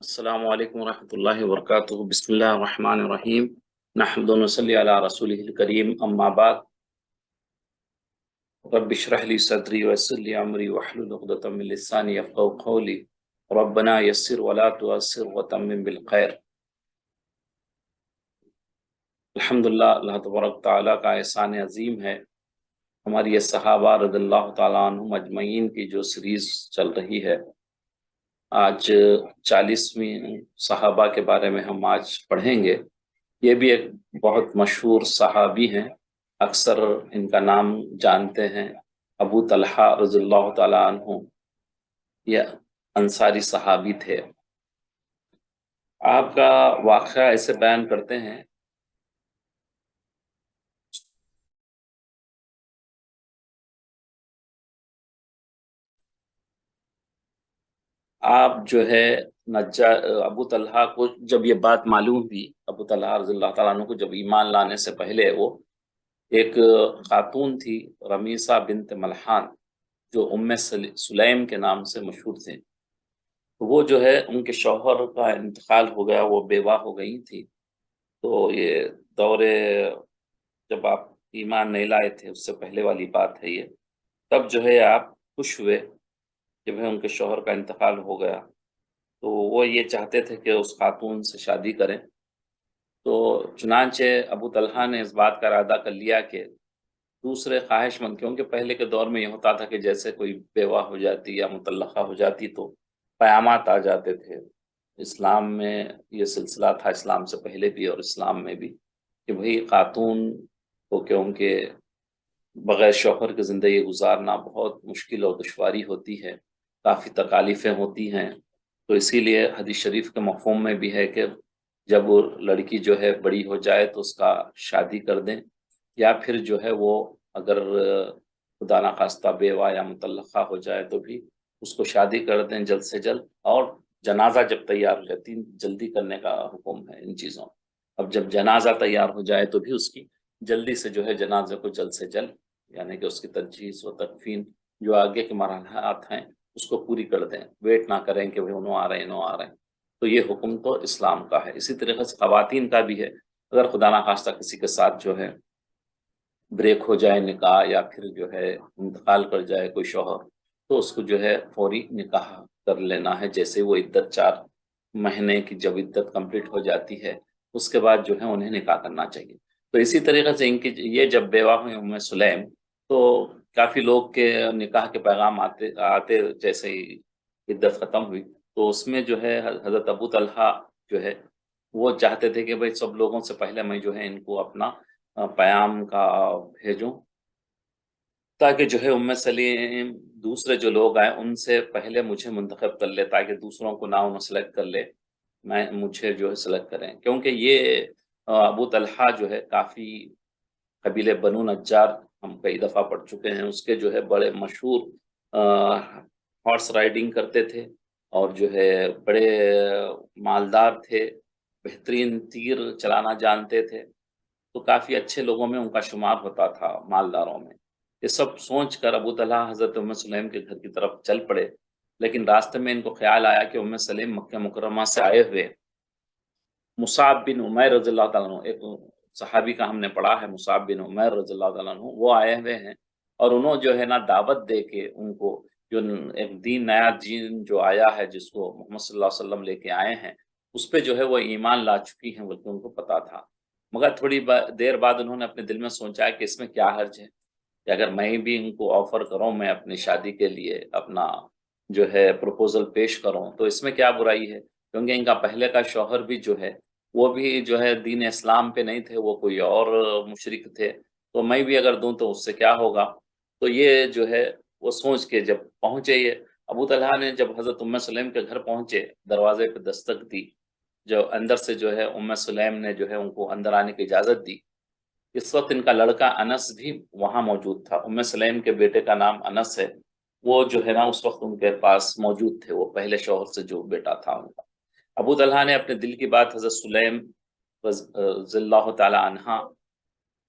السلام علیکم ورحمۃ اللہ وبرکاتہ۔ بسم اللہ الرحمن الرحیم۔ نحمد و نصلی علی رسولہ الکریم، اما بعد۔ رب اشرح لی صدری ویسر لی امری واحلل عقدۃ من لسانی یفقہوا قولی۔ ربنا یسر ولا تعسر وتمم بالخیر۔ الحمدللہ، اللہ تبارک تعالیٰ کا احسان عظیم ہے، ہماری یہ صحابہ رضی اللہ تعالیٰ عنہم اجمعین کی جو سیریز چل رہی ہے، آج 40ویں صحابہ کے بارے میں ہم آج پڑھیں گے۔ یہ بھی ایک بہت مشہور صحابی ہیں، اکثر ان کا نام جانتے ہیں، ابو طلحہ رضی اللہ تعالیٰ عنہ۔ یہ انصاری صحابی تھے۔ آپ کا واقعہ ایسے بیان کرتے ہیں، آپ جو ہے ابو طلحہ کو جب یہ بات معلوم ہوئی، ابو طلحہ رضی اللہ تعالیٰ عنہ کو جب ایمان لانے سے پہلے، وہ ایک خاتون تھی رمیسہ بنت ملحان، جو ام سلیم کے نام سے مشہور تھے۔ وہ جو ہے ان کے شوہر کا انتقال ہو گیا، وہ بیوہ ہو گئی تھی۔ تو یہ دور جب آپ ایمان نہیں لائے تھے، اس سے پہلے والی بات ہے یہ۔ تب جو ہے آپ خوش ہوئے جب ان کے شوہر کا انتقال ہو گیا، تو وہ یہ چاہتے تھے کہ اس خاتون سے شادی کریں۔ تو چنانچہ ابو طلحہ نے اس بات کا ارادہ کر لیا کہ دوسرے خواہش مند، کیونکہ پہلے کے دور میں یہ ہوتا تھا کہ جیسے کوئی بیوہ ہو جاتی یا مطلقہ ہو جاتی تو پیامات آ جاتے تھے۔ اسلام میں یہ سلسلہ تھا، اسلام سے پہلے بھی اور اسلام میں بھی، کہ بھئی خاتون کو کہ ان کے بغیر شوہر کی زندگی گزارنا بہت مشکل اور دشواری ہوتی ہے، کافی تکالیفیں ہوتی ہیں۔ تو اسی لیے حدیث شریف کے مفہوم میں بھی ہے کہ جب وہ لڑکی جو ہے بڑی ہو جائے تو اس کا شادی کر دیں، یا پھر جو ہے وہ اگر خدا نخواستہ بیوہ یا مطلقہ ہو جائے تو بھی اس کو شادی کر دیں جلد سے جلد۔ اور جنازہ جب تیار ہو جاتی، جلدی کرنے کا حکم ہے ان چیزوں۔ اب جب جنازہ تیار ہو جائے تو بھی اس کی جلدی سے جو ہے جنازے کو جلد سے جلد، یعنی کہ اس کی تجہیز و تکفین جو آگے کے مرحلات ہیں اس کو پوری کر دیں، ویٹ نہ کریں کہ انہوں آ رہے ہیں انہوں آ رہے ہیں۔ تو یہ حکم تو اسلام کا ہے۔ اسی طریقے سے خواتین کا بھی ہے، اگر خدا نخواستہ کسی کے ساتھ جو ہے بریک ہو جائے نکاح، یا پھر جو ہے انتقال کر جائے کوئی شوہر، تو اس کو جو ہے فوری نکاح کر لینا ہے۔ جیسے وہ عدت 4 مہینے کی جب عدت کمپلیٹ ہو جاتی ہے، اس کے بعد جو ہے انہیں نکاح کرنا چاہیے۔ تو اسی طریقے سے ان کی یہ جب بیوہ ہوئی ام سلیم، تو کافی لوگ کے نکاح کے پیغام آتے جیسے ہی عدت ختم ہوئی، تو اس میں جو ہے حضرت ابو طلحہ جو ہے وہ چاہتے تھے کہ بھئی سب لوگوں سے پہلے میں جو ہے ان کو اپنا پیام کا بھیجوں، تاکہ جو ہے ام سلیم دوسرے جو لوگ آئے ان سے پہلے مجھے منتخب کر لے، تاکہ دوسروں کو نہ انہوں سلیکٹ کر لے، مجھے جو ہے سلیکٹ کریں۔ کیونکہ یہ ابو طلحہ جو ہے کافی قبیلے بنو نجار، ہم کئی دفعہ پڑھ چکے ہیں، اس کے جو ہے بڑے مشہور ہارس رائڈنگ کرتے تھے، اور جو ہے بڑے مالدار تھے، بہترین تیر چلانا جانتے تھے، تو کافی اچھے لوگوں میں ان کا شمار ہوتا تھا، مالداروں میں۔ یہ سب سوچ کر ابو طلحہ حضرت ام سلیم کے گھر کی طرف چل پڑے، لیکن راستے میں ان کو خیال آیا کہ ام سلیم مکہ مکرمہ سے آئے ہوئے مصعب بن عمیر رضی اللہ تعالیٰ عنہ، ایک صحابی کا ہم نے پڑھا ہے مصعب بن عمیر رضی اللہ تعالیٰ عنہ، وہ آئے ہوئے ہیں، اور انہوں جو ہے نا دعوت دے کے ان کو جو ایک نیا دین جو آیا ہے، جس کو محمد صلی اللہ علیہ وسلم لے کے آئے ہیں، اس پہ جو ہے وہ ایمان لا چکی ہیں، بلکہ ان کو پتا تھا۔ مگر تھوڑی دیر بعد انہوں نے اپنے دل میں سوچا کہ اس میں کیا حرج ہے کہ اگر میں بھی ان کو آفر کروں، میں اپنی شادی کے لیے اپنا جو ہے پروپوزل پیش کروں، تو اس میں کیا برائی ہے؟ کیونکہ ان کا پہلے کا شوہر بھی جو ہے وہ بھی جو ہے دین اسلام پہ نہیں تھے، وہ کوئی اور مشرک تھے، تو میں بھی اگر دوں تو اس سے کیا ہوگا؟ تو یہ جو ہے وہ سوچ کے جب پہنچے، یہ ابو طلحہ نے جب حضرت ام سلیم کے گھر پہنچے، دروازے پہ دستک دی، جو اندر سے جو ہے ام سلیم نے جو ہے ان کو اندر آنے کی اجازت دی۔ اس وقت ان کا لڑکا انس بھی وہاں موجود تھا، ام سلیم کے بیٹے کا نام انس ہے، وہ جو ہے نا اس وقت ان کے پاس موجود تھے، وہ پہلے شوہر سے جو بیٹا تھا ان کا۔ ابو طلحہ نے اپنے دل کی بات حضرت سلیم رضی اللہ تعالی عنہ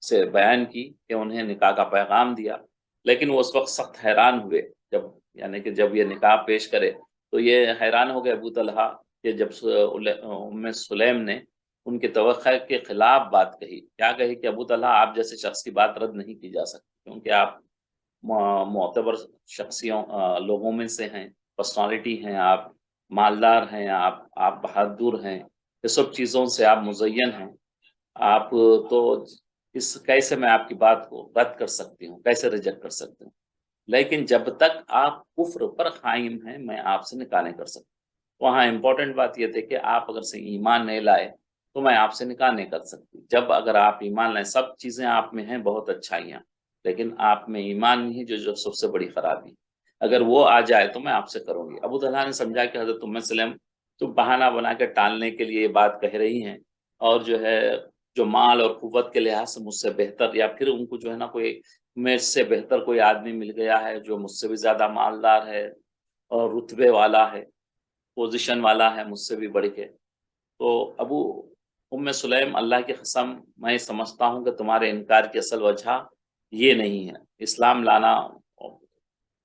سے بیان کی کہ انہیں نکاح کا پیغام دیا، لیکن وہ اس وقت سخت حیران ہوئے، جب یعنی کہ جب یہ نکاح پیش کرے تو یہ حیران ہو گئے ابو طلحہ کہ جب ام سلیم نے ان کی توقع کے خلاف بات کہی، کیا کہی کہ ابو طلحہ آپ جیسے شخص کی بات رد نہیں کی جا سکتی، کیونکہ آپ معتبر شخصیوں لوگوں میں سے ہیں، پرسنالٹی ہیں، آپ مالدار ہیں، آپ بہادر ہیں، یہ سب چیزوں سے آپ مزین ہیں، آپ تو اس کیسے میں آپ کی بات کو رد کر سکتی ہوں، کیسے ریجیکٹ کر سکتی ہوں، لیکن جب تک آپ کفر پر قائم ہیں میں آپ سے نکاح نہیں کر سکتا۔ وہاں امپورٹنٹ بات یہ تھی کہ آپ اگر سے ایمان نہیں لائے تو میں آپ سے نکاح نہیں کر سکتی۔ جب اگر آپ ایمان لائیں، سب چیزیں آپ میں ہیں بہت اچھائیاں، لیکن آپ میں ایمان نہیں جو سب سے بڑی خرابی، اگر وہ آ جائے تو میں آپ سے کروں گی۔ ابو طلحہ نے سمجھا کہ حضرت ام سلیم تو بہانہ بنا کے ٹالنے کے لیے یہ بات کہہ رہی ہیں، اور جو ہے جو مال اور قوت کے لحاظ سے مجھ سے بہتر، یا پھر ان کو جو ہے نا کوئی مجھ سے بہتر کوئی آدمی مل گیا ہے جو مجھ سے بھی زیادہ مالدار ہے اور رتبے والا ہے، پوزیشن والا ہے مجھ سے بھی بڑھ کے۔ تو ابو ام سلیم اللہ کی قسم میں سمجھتا ہوں کہ تمہارے انکار کی اصل وجہ یہ نہیں ہے اسلام لانا۔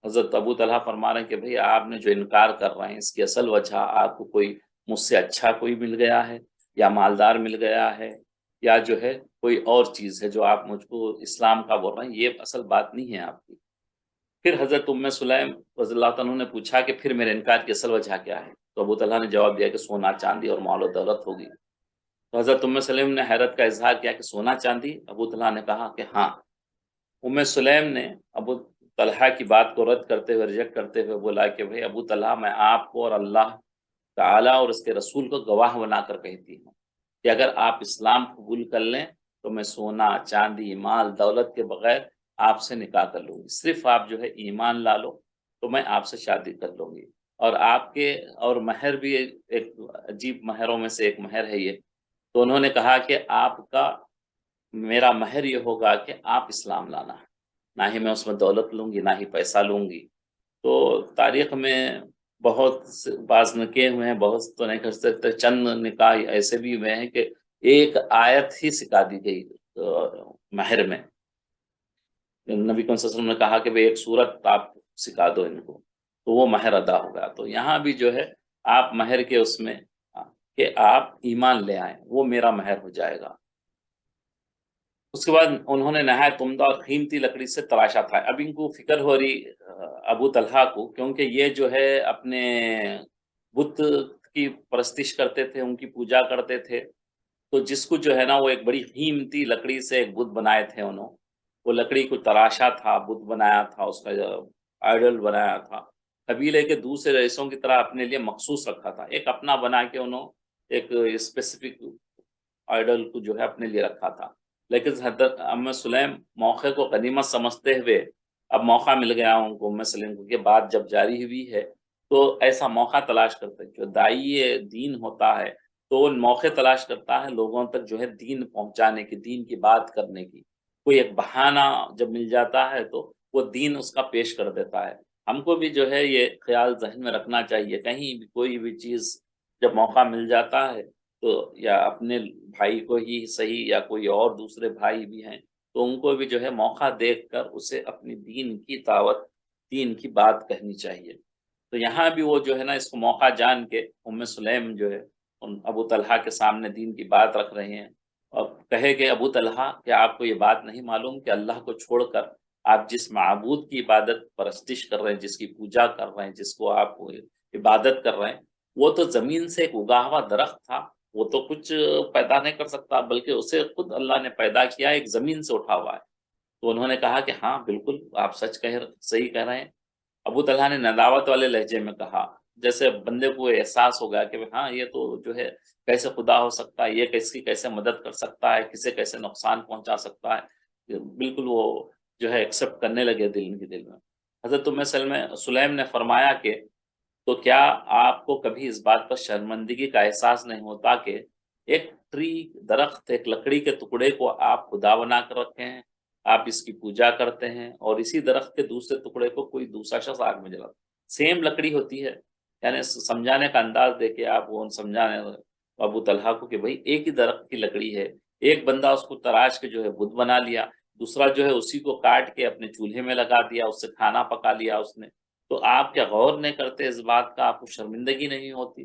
حضرت ابو طلحہ فرما رہے ہیں کہ بھئی آپ نے جو انکار کر رہے ہیں اس کی اصل وجہ آپ کو کوئی مجھ سے اچھا کوئی مل گیا ہے، یا مالدار مل گیا ہے، یا جو ہے کوئی اور چیز ہے جو آپ مجھ کو اسلام کا بول رہے ہیں، یہ اصل بات نہیں ہے آپ کی۔ پھر حضرت ام سلیم رضی اللہ عنہ نے پوچھا کہ پھر میرے انکار کی اصل وجہ کیا ہے؟ تو ابو طلحہ نے جواب دیا کہ سونا چاندی اور مال و دولت ہوگی۔ تو حضرت ام سلیم نے حیرت کا اظہار کیا کہ سونا چاندی؟ ابو طلحہ نے کہا کہ ہاں۔ ام سلیم نے ابو طلحہ کی بات کو رد کرتے ہوئے ریجیکٹ کرتے ہوئے بولا کہ بھئی ابو طلحہ میں آپ کو اور اللہ تعالیٰ اور اس کے رسول کو گواہ بنا کر کہتی ہوں کہ اگر آپ اسلام قبول کر لیں تو میں سونا چاندی مال دولت کے بغیر آپ سے نکاح کر لوں گی، صرف آپ جو ہے ایمان لا لو تو میں آپ سے شادی کر لوں گی۔ اور آپ کے اور مہر بھی ایک عجیب مہروں میں سے ایک مہر ہے یہ۔ تو انہوں نے کہا کہ آپ کا میرا مہر یہ ہوگا کہ آپ اسلام لانا ہے، نہ ہی میں اس میں دولت لوں گی نہ ہی پیسہ لوں گی۔ تو تاریخ میں بہت بعض نکاح ہوئے ہیں، بہت تو نہیں کر سکتے، چند نکاح ایسے بھی ہوئے ہیں کہ ایک آیت ہی سکھا دی گئی مہر میں۔ نبی صلی اللہ علیہ وسلم نے کہا کہ ایک سورت آپ سکھا دو ان کو تو وہ مہر ادا ہو گیا۔ تو یہاں بھی جو ہے آپ مہر کے اس میں کہ آپ ایمان لے آئیں وہ میرا مہر ہو جائے گا۔ اس کے بعد انہوں نے نہایت عمدہ اور قیمتی لکڑی سے تراشا تھا۔ اب ان کو فکر ہو رہی ابو طلحہ کو، کیونکہ یہ جو ہے اپنے بت کی پرستش کرتے تھے، ان کی پوجا کرتے تھے، تو جس کو جو ہے نا وہ ایک بڑی قیمتی لکڑی سے ایک بت بنائے تھے انہوں، وہ لکڑی کو تراشا تھا، بت بنایا تھا، اس کا آئیڈل بنایا تھا، قبیلے کے دوسرے رئیسوں کی طرح اپنے لیے مخصوص رکھا تھا، ایک اپنا بنا کے انہوں ایک اسپیسیفک آئیڈل کو جو ہے اپنے لیے رکھا تھا۔ لیکن حضرت ام سلیم موقع کو غنیمت سمجھتے ہوئے، اب موقع مل گیا ان کو ام سلیم کو کہ بات جب جاری ہوئی ہے تو ایسا موقع تلاش کرتے، جو داعی دین ہوتا ہے تو وہ موقع تلاش کرتا ہے لوگوں تک جو ہے دین پہنچانے کی، دین کی بات کرنے کی۔ کوئی ایک بہانہ جب مل جاتا ہے تو وہ دین اس کا پیش کر دیتا ہے۔ ہم کو بھی جو ہے یہ خیال ذہن میں رکھنا چاہیے، کہیں بھی کوئی بھی چیز جب موقع مل جاتا ہے تو یا اپنے بھائی کو ہی صحیح یا کوئی اور دوسرے بھائی بھی ہیں تو ان کو بھی جو ہے موقع دیکھ کر اسے اپنی دین کی دعوت، دین کی بات کہنی چاہیے۔ تو یہاں بھی وہ جو ہے نا اس کو موقع جان کے ام سلیم جو ہے ان ابو طلحہ کے سامنے دین کی بات رکھ رہے ہیں، اور کہے کہ ابو طلحہ کیا آپ کو یہ بات نہیں معلوم کہ اللہ کو چھوڑ کر آپ جس معبود کی عبادت پرستش کر رہے ہیں، جس کی پوجا کر رہے ہیں، جس کو آپ عبادت کر رہے ہیں، وہ تو زمین سے ایک اگا ہوا درخت تھا، وہ تو کچھ پیدا نہیں کر سکتا بلکہ اسے خود اللہ نے پیدا کیا، ایک زمین سے اٹھا ہوا ہے۔ تو انہوں نے کہا کہ ہاں بالکل آپ سچ صحیح کہہ رہے ہیں۔ ابو طلحہ نے نداوت والے لہجے میں کہا، جیسے بندے کو احساس ہو گیا کہ ہاں یہ تو جو ہے کیسے خدا ہو سکتا ہے، یہ کس کی کیسے مدد کر سکتا ہے، کسے کیسے نقصان پہنچا سکتا ہے، بالکل وہ جو ہے ایکسیپٹ کرنے لگے دل میں۔ حضرت ام سلیم نے فرمایا کہ تو کیا آپ کو کبھی اس بات پر شرمندگی کا احساس نہیں ہوتا کہ ایک درخت، ایک لکڑی کے ٹکڑے کو آپ خدا بنا کر رکھے ہیں، آپ اس کی پوجا کرتے ہیں، اور اسی درخت کے دوسرے ٹکڑے کو کوئی دوسرا شخص آگ میں جلاتا، سیم لکڑی ہوتی ہے۔ یعنی سمجھانے کا انداز دیکھے آپ، وہ سمجھانے ابو طلحہ کو کہ بھئی ایک ہی درخت کی لکڑی ہے، ایک بندہ اس کو تراش کے جو ہے بت بنا لیا، دوسرا جو ہے اسی کو کاٹ کے اپنے چولہے میں لگا دیا، اس سے کھانا پکا لیا اس نے۔ تو آپ کیا غور نہیں کرتے اس بات کا، آپ کو شرمندگی نہیں ہوتی؟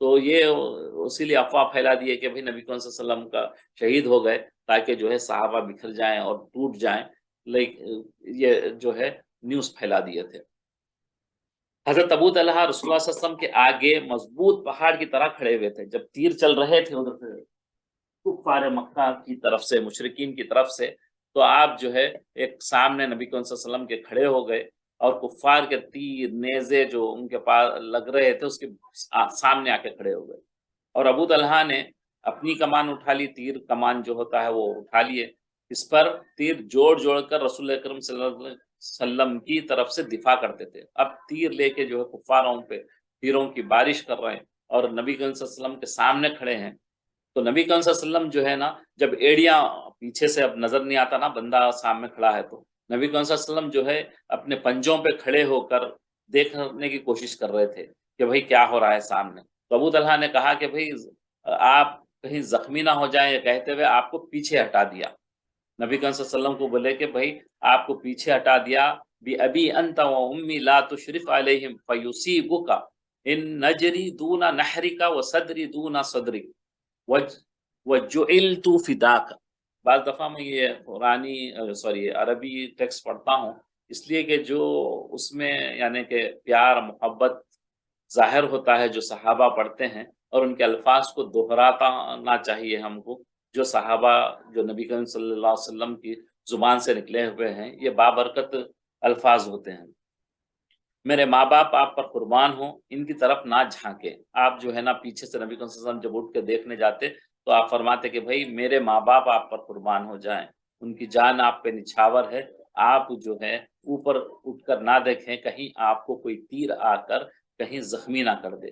تو یہ اسی لیے افواہ پھیلا دیے کہ بھئی نبی کریم صلی اللہ علیہ وسلم کا شہید ہو گئے تاکہ جو ہے صحابہ بکھر جائیں اور ٹوٹ جائیں، یہ جو ہے نیوز پھیلا دیے تھے۔ حضرت ابو طلحہ رسول اللہ صلی اللہ علیہ وسلم کے آگے مضبوط پہاڑ کی طرح کھڑے ہوئے تھے، جب تیر چل رہے تھے ادھر سے کفار مکہ کی طرف سے، مشرکین کی طرف سے، تو آپ جو ہے ایک سامنے نبی کریم صلی اللہ علیہ وسلم کے کھڑے ہو گئے اور کفار کے تیر نیزے جو ان کے پاس لگ رہے تھے اس کے سامنے آ کے کھڑے ہو گئے، اور ابو طلحہ نے اپنی کمان اٹھا لی، تیر کمان جو ہوتا ہے وہ اٹھا لیے، اس پر تیر جوڑ جوڑ کر رسول اکرم صلی اللہ علیہ وسلم کی طرف سے دفاع کرتے تھے۔ اب تیر لے کے جو ہے کفاروں پہ تیروں کی بارش کر رہے ہیں اور نبی کریم صلی اللہ علیہ وسلم کے سامنے کھڑے ہیں، تو نبی کریم صلی اللہ علیہ وسلم جو ہے نا، جب ایڑیاں پیچھے سے اب نظر نہیں آتا نا بندہ سامنے کھڑا ہے، تو نبی کریم صلی اللہ علیہ وسلم جو ہے اپنے پنجوں پہ کھڑے ہو کر دیکھنے کی کوشش کر رہے تھے کہ بھئی کیا ہو رہا ہے سامنے۔ تو ابو طلحہ نے کہا کہ بھئی آپ کہیں زخمی نہ ہو جائیں، یہ کہتے ہوئے آپ کو پیچھے ہٹا دیا۔ نبی کریم صلی اللہ علیہ وسلم کو بولے کہ بھئی آپ کو پیچھے ہٹا دیا، بِأَبِي أَنْتَ وَأُمِّي لَا تُشْرِفْ عَلَيْهِمْ فَيُصِيبُكَ إِن نَجْرِي دُونَ نَحْرِكَ وَصَدْرِي دُونَ صَدْرِكَ وَجُعِلْتُ فِدَاكَ۔ بعض دفعہ میں یہ قرآنی عربی ٹیکسٹ پڑھتا ہوں اس لیے کہ جو اس میں یعنی کہ پیار محبت ظاہر ہوتا ہے جو صحابہ پڑھتے ہیں، اور ان کے الفاظ کو دہرانا چاہیے ہم کو، جو صحابہ جو نبی کریم صلی اللہ علیہ وسلم کی زبان سے نکلے ہوئے ہیں، یہ بابرکت الفاظ ہوتے ہیں۔ میرے ماں باپ آپ پر قربان ہوں، ان کی طرف نہ جھانکے۔ آپ جو ہے نا پیچھے سے نبی کریم صلی اللہ علیہ وسلم جب اٹھ کے دیکھنے جاتے تو آپ فرماتے کہ بھئی میرے ماں باپ آپ پر قربان ہو جائیں، ان کی جان آپ پہ نچھاور ہے، آپ جو ہے اوپر اٹھ کر نہ دیکھیں کہیں آپ کو کوئی تیر آ کر کہیں زخمی نہ کر دے۔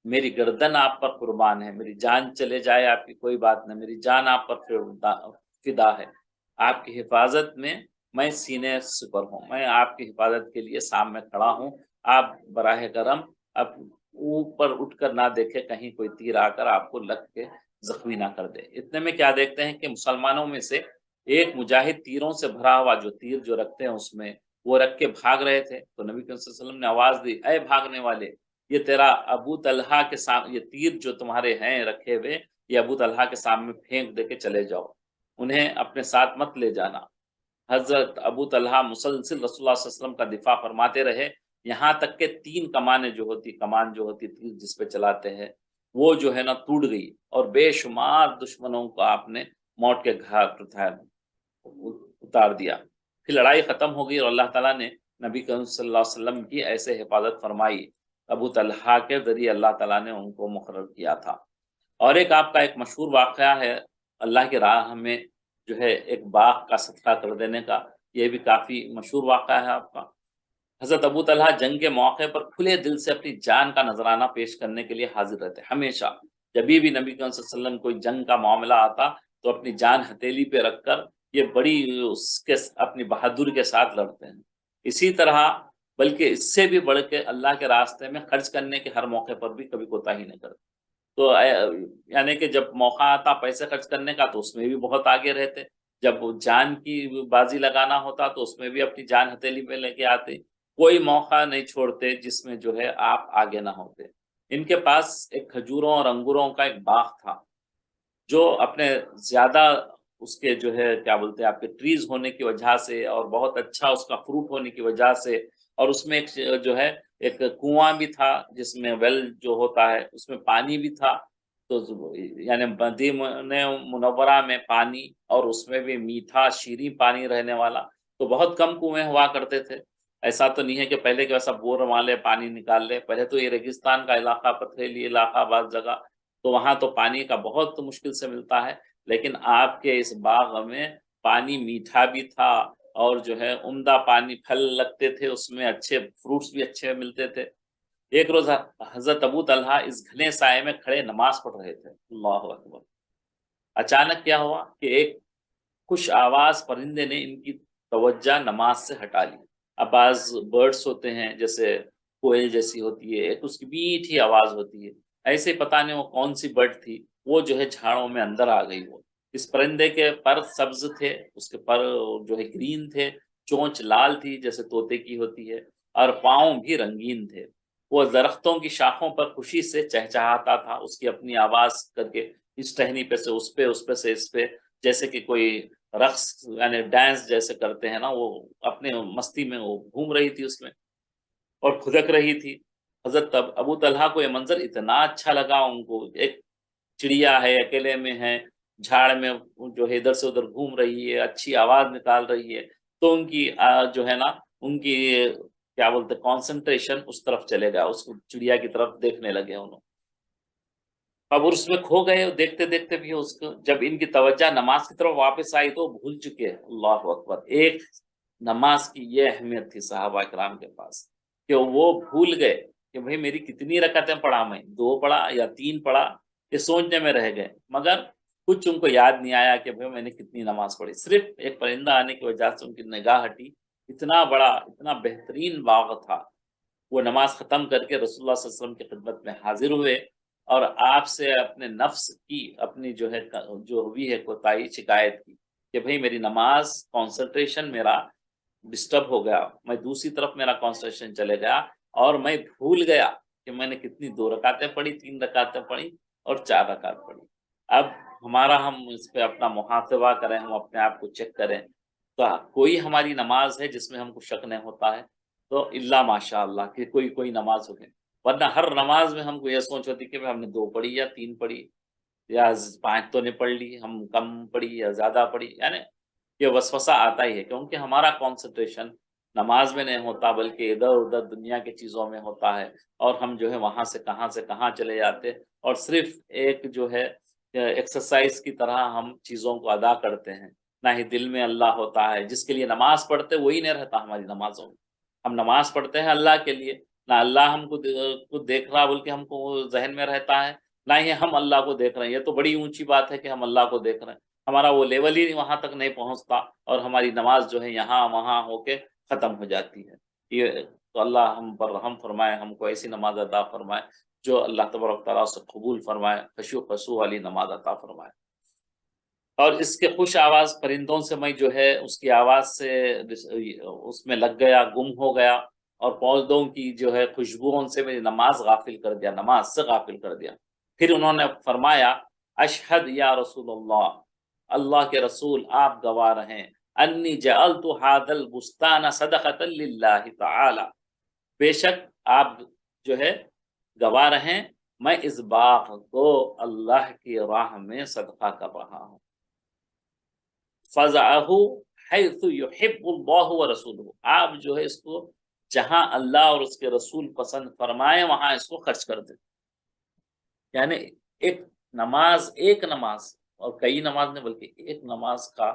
میری گردن آپ پر قربان ہے، میری جان چلے جائے آپ کی کوئی بات نہیں، میری جان آپ پر فدا ہے۔ آپ کی حفاظت میں سینے سپر ہوں، میں آپ کی حفاظت کے لیے سامنے کھڑا ہوں، آپ براہ کرم اب اوپر اٹھ کر نہ دیکھے کہیں کوئی تیر آ کر آپ کو لگ کے زخمی نہ کر دے۔ اتنے میں کیا دیکھتے ہیں کہ مسلمانوں میں سے ایک مجاہد تیروں سے بھرا ہوا جو تیر جو رکھتے ہیں اس میں وہ رکھ کے بھاگ رہے تھے، تو نبی کریم صلی اللہ علیہ وسلم نے آواز دی، اے بھاگنے والے، یہ تیرا ابو طلحہ کے سامنے، یہ تیر جو تمہارے ہیں رکھے ہوئے، یہ ابو طلحہ کے سامنے پھینک دے کے چلے جاؤ، انہیں اپنے ساتھ مت لے جانا۔ حضرت ابو طلحہ مسلسل رسول اللہ صلی اللہ علیہ وسلم کا دفاع فرماتے رہے، یہاں تک کہ 3 کمانیں جو ہوتی، کمان جو ہوتی تیر جس پہ چلاتے ہیں، وہ جو ہے نا ٹوٹ گئی، اور بے شمار دشمنوں کو آپ نے موت کے گھاٹ اتار دیا۔ پھر لڑائی ختم ہو گئی اور اللہ تعالیٰ نے نبی کریم صلی اللہ علیہ وسلم کی ایسے حفاظت فرمائی، ابو طلحہ کے ذریعے اللہ تعالیٰ نے ان کو مقرر کیا تھا۔ اور ایک آپ کا ایک مشہور واقعہ ہے اللہ کی راہ میں جو ہے ایک باغ کا صدقہ کر دینے کا، یہ بھی کافی مشہور واقعہ ہے آپ کا۔ حضرت ابو طلحہ جنگ کے موقع پر کھلے دل سے اپنی جان کا نذرانہ پیش کرنے کے لیے حاضر رہتے، ہمیشہ جب بھی نبی کریم صلی اللہ علیہ وسلم کوئی جنگ کا معاملہ آتا تو اپنی جان ہتھیلی پہ رکھ کر یہ بڑی اس کے اپنی بہادری کے ساتھ لڑتے ہیں۔ اسی طرح بلکہ اس سے بھی بڑھ کے اللہ کے راستے میں خرچ کرنے کے ہر موقع پر بھی کبھی کوتاہی نہیں کرتے، تو یعنی کہ جب موقع آتا پیسے خرچ کرنے کا تو اس میں بھی بہت آگے رہتے، جب جان کی بازی لگانا ہوتا تو اس میں بھی اپنی جان ہتھیلی پہ لے کے آتے، کوئی موقع نہیں چھوڑتے جس میں جو ہے آپ آگے نہ ہوتے۔ ان کے پاس ایک کھجوروں اور انگوروں کا ایک باغ تھا جو اپنے زیادہ اس کے جو ہے کیا بولتے ہیں آپ کے ٹریز ہونے کی وجہ سے اور بہت اچھا اس کا فروٹ ہونے کی وجہ سے، اور اس میں ایک جو ہے ایک کنواں بھی تھا جس میں ویل جو ہوتا ہے اس میں پانی بھی تھا، تو یعنی مدینہ منورہ میں پانی اور اس میں بھی میٹھا شیریں پانی رہنے والا، تو بہت کم کنویں ہوا کرتے تھے۔ ایسا تو نہیں ہے کہ پہلے کے ویسا بور والے پانی نکال لے، پہلے تو یہ ریگستان کا علاقہ پتھریلی علاقہ بعض جگہ، تو وہاں تو پانی کا بہت مشکل سے ملتا ہے، لیکن آپ کے اس باغ میں پانی میٹھا بھی تھا اور جو ہے عمدہ پانی پھل لگتے تھے اس میں، اچھے فروٹس بھی اچھے ملتے تھے۔ ایک روز حضرت ابو طلحہ اس گھنے سائے میں کھڑے نماز پڑھ رہے تھے، اللہ اکبر، اچانک کیا ہوا کہ ایک خوش آواز پرندے نے ان کی توجہ نماز سے ہٹا لی۔ اب بعض برڈس ہوتے ہیں جیسے کوئل جیسی ہوتی ہے، ایک اس کی میٹھی آواز ہوتی ہے، ایسے پتہ نہیں وہ کون سی برڈ تھی، وہ جو ہے جھاڑوں میں اندر آ گئی۔ وہ اس پرندے کے پر سبز تھے، اس کے پر جو ہے گرین تھے، چونچ لال تھی جیسے طوطے کی ہوتی ہے، اور پاؤں بھی رنگین تھے۔ وہ درختوں کی شاخوں پر خوشی سے چہچہاتا تھا، اس کی اپنی آواز کر کے اس ٹہنی پہ سے اس پہ، اس پہ سے اس پہ، جیسے کہ کوئی رقص یعنی ڈانس جیسے کرتے ہیں نا، وہ اپنے مستی میں وہ گھوم رہی تھی اس میں اور کھدک رہی تھی۔ حضرت ابو طلحہ کو یہ منظر اتنا اچھا لگا، ان کو ایک چڑیا ہے، اکیلے میں ہے، جھاڑ میں جو ہے ادھر سے ادھر گھوم رہی ہے، اچھی آواز نکال رہی ہے، تو ان کی جو ہے نا ان کی کیا بولتے کانسنٹریشن اس طرف چلے گا، اس چڑیا کی طرف دیکھنے لگے انہوں۔ اب اس میں کھو گئے، اور دیکھتے دیکھتے بھی اس کو جب ان کی توجہ نماز کی طرف واپس آئی تو بھول چکے۔ اللہ اکبر! ایک نماز کی یہ اہمیت تھی صحابہ کرام کے پاس کہ وہ بھول گئے کہ بھئی میری کتنی رکعتیں پڑھا، میں 2 پڑھا یا 3 پڑھا، یہ سوچنے میں رہ گئے، مگر کچھ ان کو یاد نہیں آیا کہ بھئی میں نے کتنی نماز پڑھی۔ صرف ایک پرندہ آنے کی وجہ سے ان کی نگاہ ہٹی۔ اتنا بڑا، اتنا بہترین باغ تھا۔ وہ نماز ختم کر کے رسول اللہ صلی اللہ علیہ وسلم کی خدمت میں حاضر ہوئے اور آپ سے اپنے نفس کی اپنی جو ہے جو ہوئی ہے کوتاہی شکایت کی کہ بھئی میری نماز کانسنٹریشن میرا ڈسٹرب ہو گیا، میں دوسری طرف میرا کانسنٹریشن چلے گیا اور میں بھول گیا کہ میں نے کتنی 2 رکعتیں پڑھی، 3 رکعتیں پڑھی اور 4 رکعت پڑھی۔ اب ہم اس پہ اپنا محاسبہ کریں، ہم اپنے آپ کو چیک کریں، تو کوئی ہماری نماز ہے جس میں ہم کو شک نہیں ہوتا ہے؟ تو اللہ ماشاء اللہ کہ کوئی نماز ہو گئی، ورنہ ہر نماز میں ہم کو یہ سوچ ہوتی کہ ہم نے 2 پڑھی یا 3 پڑھی یا 5 تو نے پڑھ لی، ہم کم پڑھی یا زیادہ پڑھی، یعنی یہ وسوسہ آتا ہی ہے کیونکہ ہمارا کانسنٹریشن نماز میں نہیں ہوتا بلکہ ادھر ادھر دنیا کی چیزوں میں ہوتا ہے، اور ہم جو ہے وہاں سے کہاں چلے جاتے، اور صرف ایک جو ہے ایکسرسائز کی طرح ہم چیزوں کو ادا کرتے ہیں، نہ ہی دل میں اللہ ہوتا ہے۔ جس کے لیے نماز پڑھتے وہی نہیں رہتا ہماری نمازوں میں۔ ہم نماز پڑھتے ہیں اللہ کے لیے، نہ اللہ ہم کو دیکھ رہا بلکہ ہم کو وہ ذہن میں رہتا ہے، نہ ہی ہم اللہ کو دیکھ رہے ہیں۔ یہ تو بڑی اونچی بات ہے کہ ہم اللہ کو دیکھ رہے ہیں، ہمارا وہ لیول ہی وہاں تک نہیں پہنچتا، اور ہماری نماز جو ہے یہاں وہاں ہو کے ختم ہو جاتی ہے۔ یہ تو اللہ ہم پر رحم فرمائے، ہم کو ایسی نماز عطا فرمائے جو اللہ تبارک تعالیٰ سے قبول فرمائے، خشوع خضوع والی نماز عطا فرمائے۔ اور اس کے خوش آواز پرندوں سے میں جو ہے اس کی آواز سے اس میں لگ گیا، گم ہو گیا، اور پودوں کی جو ہے خوشبوؤں سے میری نماز غافل کر دیا، نماز سے غافل کر دیا۔ پھر انہوں نے فرمایا اشہد یا رسول اللہ، اللہ کے رسول آپ گواہ رہیں، انی جعلت ھذا البستان صدقۃ للہ تعالی، بے شک آپ جو ہے گواہ رہیں میں اس باغ کو اللہ کی راہ میں صدقہ کر رہا ہوں۔ فضعہ حیث یحب اللہ ورسولہ، آپ جو ہے اس کو جہاں اللہ اور اس کے رسول پسند فرمائے وہاں اس کو خرچ کر دیں۔ یعنی ایک نماز اور کئی نماز نہیں بلکہ ایک نماز کا